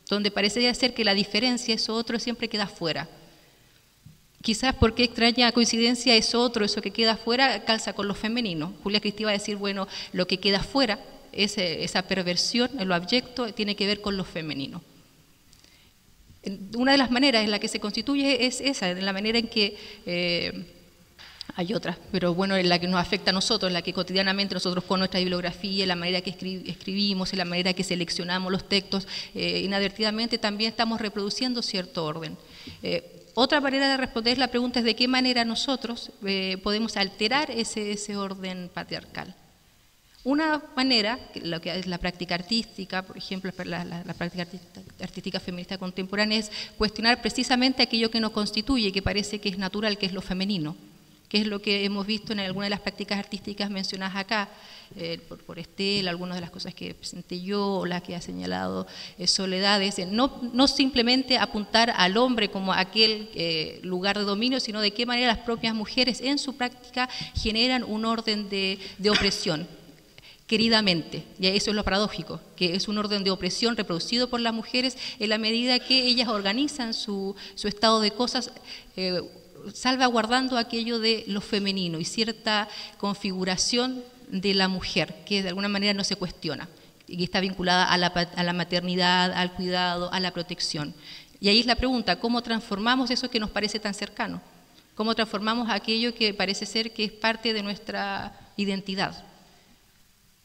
[SPEAKER 3] donde parecería ser que la diferencia, eso otro, siempre queda fuera. Quizás porque extraña coincidencia, eso que queda fuera calza con lo femenino. Julia Cristi va a decir, bueno, lo que queda fuera, esa perversión, lo abyecto, tiene que ver con lo femenino. Una de las maneras en la que se constituye es esa, en la manera en que, hay otras, pero bueno, en la que nos afecta a nosotros, en la que cotidianamente nosotros con nuestra bibliografía, en la manera que escribimos, en la manera que seleccionamos los textos, inadvertidamente también estamos reproduciendo cierto orden. Otra manera de responder la pregunta es de qué manera nosotros podemos alterar ese orden patriarcal. Una manera, lo que es la práctica artística, por ejemplo, la práctica artística feminista contemporánea, es cuestionar precisamente aquello que nos constituye, que parece que es natural, que es lo femenino, que es lo que hemos visto en algunas de las prácticas artísticas mencionadas acá, por Estel, algunas de las cosas que presenté yo, o las que ha señalado Soledad, no simplemente apuntar al hombre como aquel lugar de dominio, sino de qué manera las propias mujeres en su práctica generan un orden de opresión, queridamente, y eso es lo paradójico, que es un orden de opresión reproducido por las mujeres en la medida que ellas organizan su estado de cosas, salvaguardando aquello de lo femenino y cierta configuración de la mujer, que de alguna manera no se cuestiona, y está vinculada a la maternidad, al cuidado, a la protección. Y ahí es la pregunta, ¿cómo transformamos eso que nos parece tan cercano? ¿Cómo transformamos aquello que parece ser que es parte de nuestra identidad?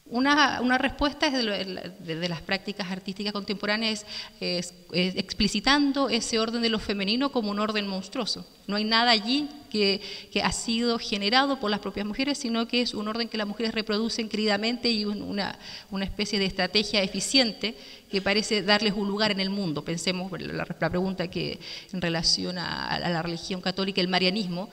[SPEAKER 3] Una respuesta es de las prácticas artísticas contemporáneas es explicitando ese orden de lo femenino como un orden monstruoso. No hay nada allí que ha sido generado por las propias mujeres, sino que es un orden que las mujeres reproducen queridamente y una especie de estrategia eficiente que parece darles un lugar en el mundo. Pensemos la pregunta que en relación a la religión católica, el marianismo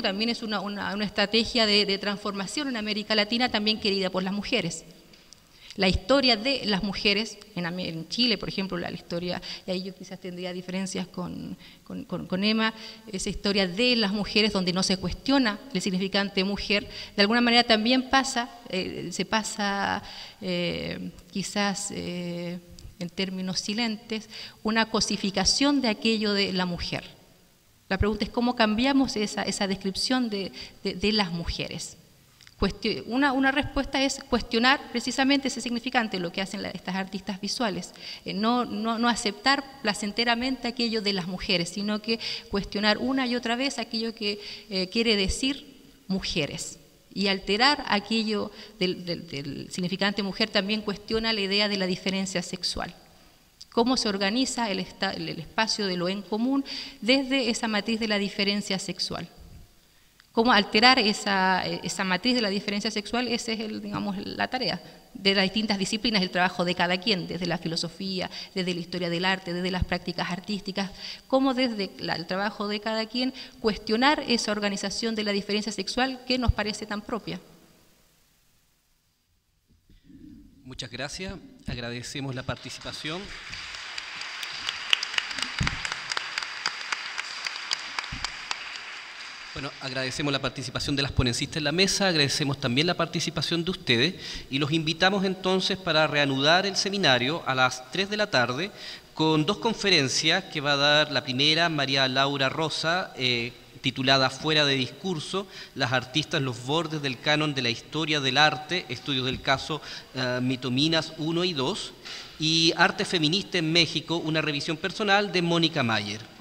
[SPEAKER 3] también es una estrategia de transformación en América Latina, también querida por las mujeres. La historia de las mujeres, en Chile, por ejemplo, la historia, y ahí yo quizás tendría diferencias con Emma, esa historia de las mujeres donde no se cuestiona el significante mujer, de alguna manera también se pasa quizás en términos silentes, una cosificación de aquello de la mujer. La pregunta es cómo cambiamos esa descripción de las mujeres. Una respuesta es cuestionar precisamente ese significante, lo que hacen estas artistas visuales, no aceptar placenteramente aquello de las mujeres, sino que cuestionar una y otra vez aquello que quiere decir mujeres. Y alterar aquello del significante mujer también cuestiona la idea de la diferencia sexual. cómo se organiza el espacio de lo en común desde esa matriz de la diferencia sexual. Cómo alterar esa matriz de la diferencia sexual, esa es digamos, la tarea de las distintas disciplinas, el trabajo de cada quien, desde la filosofía, desde la historia del arte, desde las prácticas artísticas, cómo desde el trabajo de cada quien cuestionar esa organización de la diferencia sexual que nos parece tan propia.
[SPEAKER 1] Muchas gracias, agradecemos la participación. Bueno, agradecemos la participación de las ponencistas en la mesa, agradecemos también la participación de ustedes y los invitamos entonces para reanudar el seminario a las 3 de la tarde con 2 conferencias que va a dar la primera María Laura Rosa, titulada Fuera de discurso, las artistas, los bordes del canon de la historia del arte, estudios del caso Mitominas 1 y 2, y Arte feminista en México, una revisión personal de Mónica Mayer.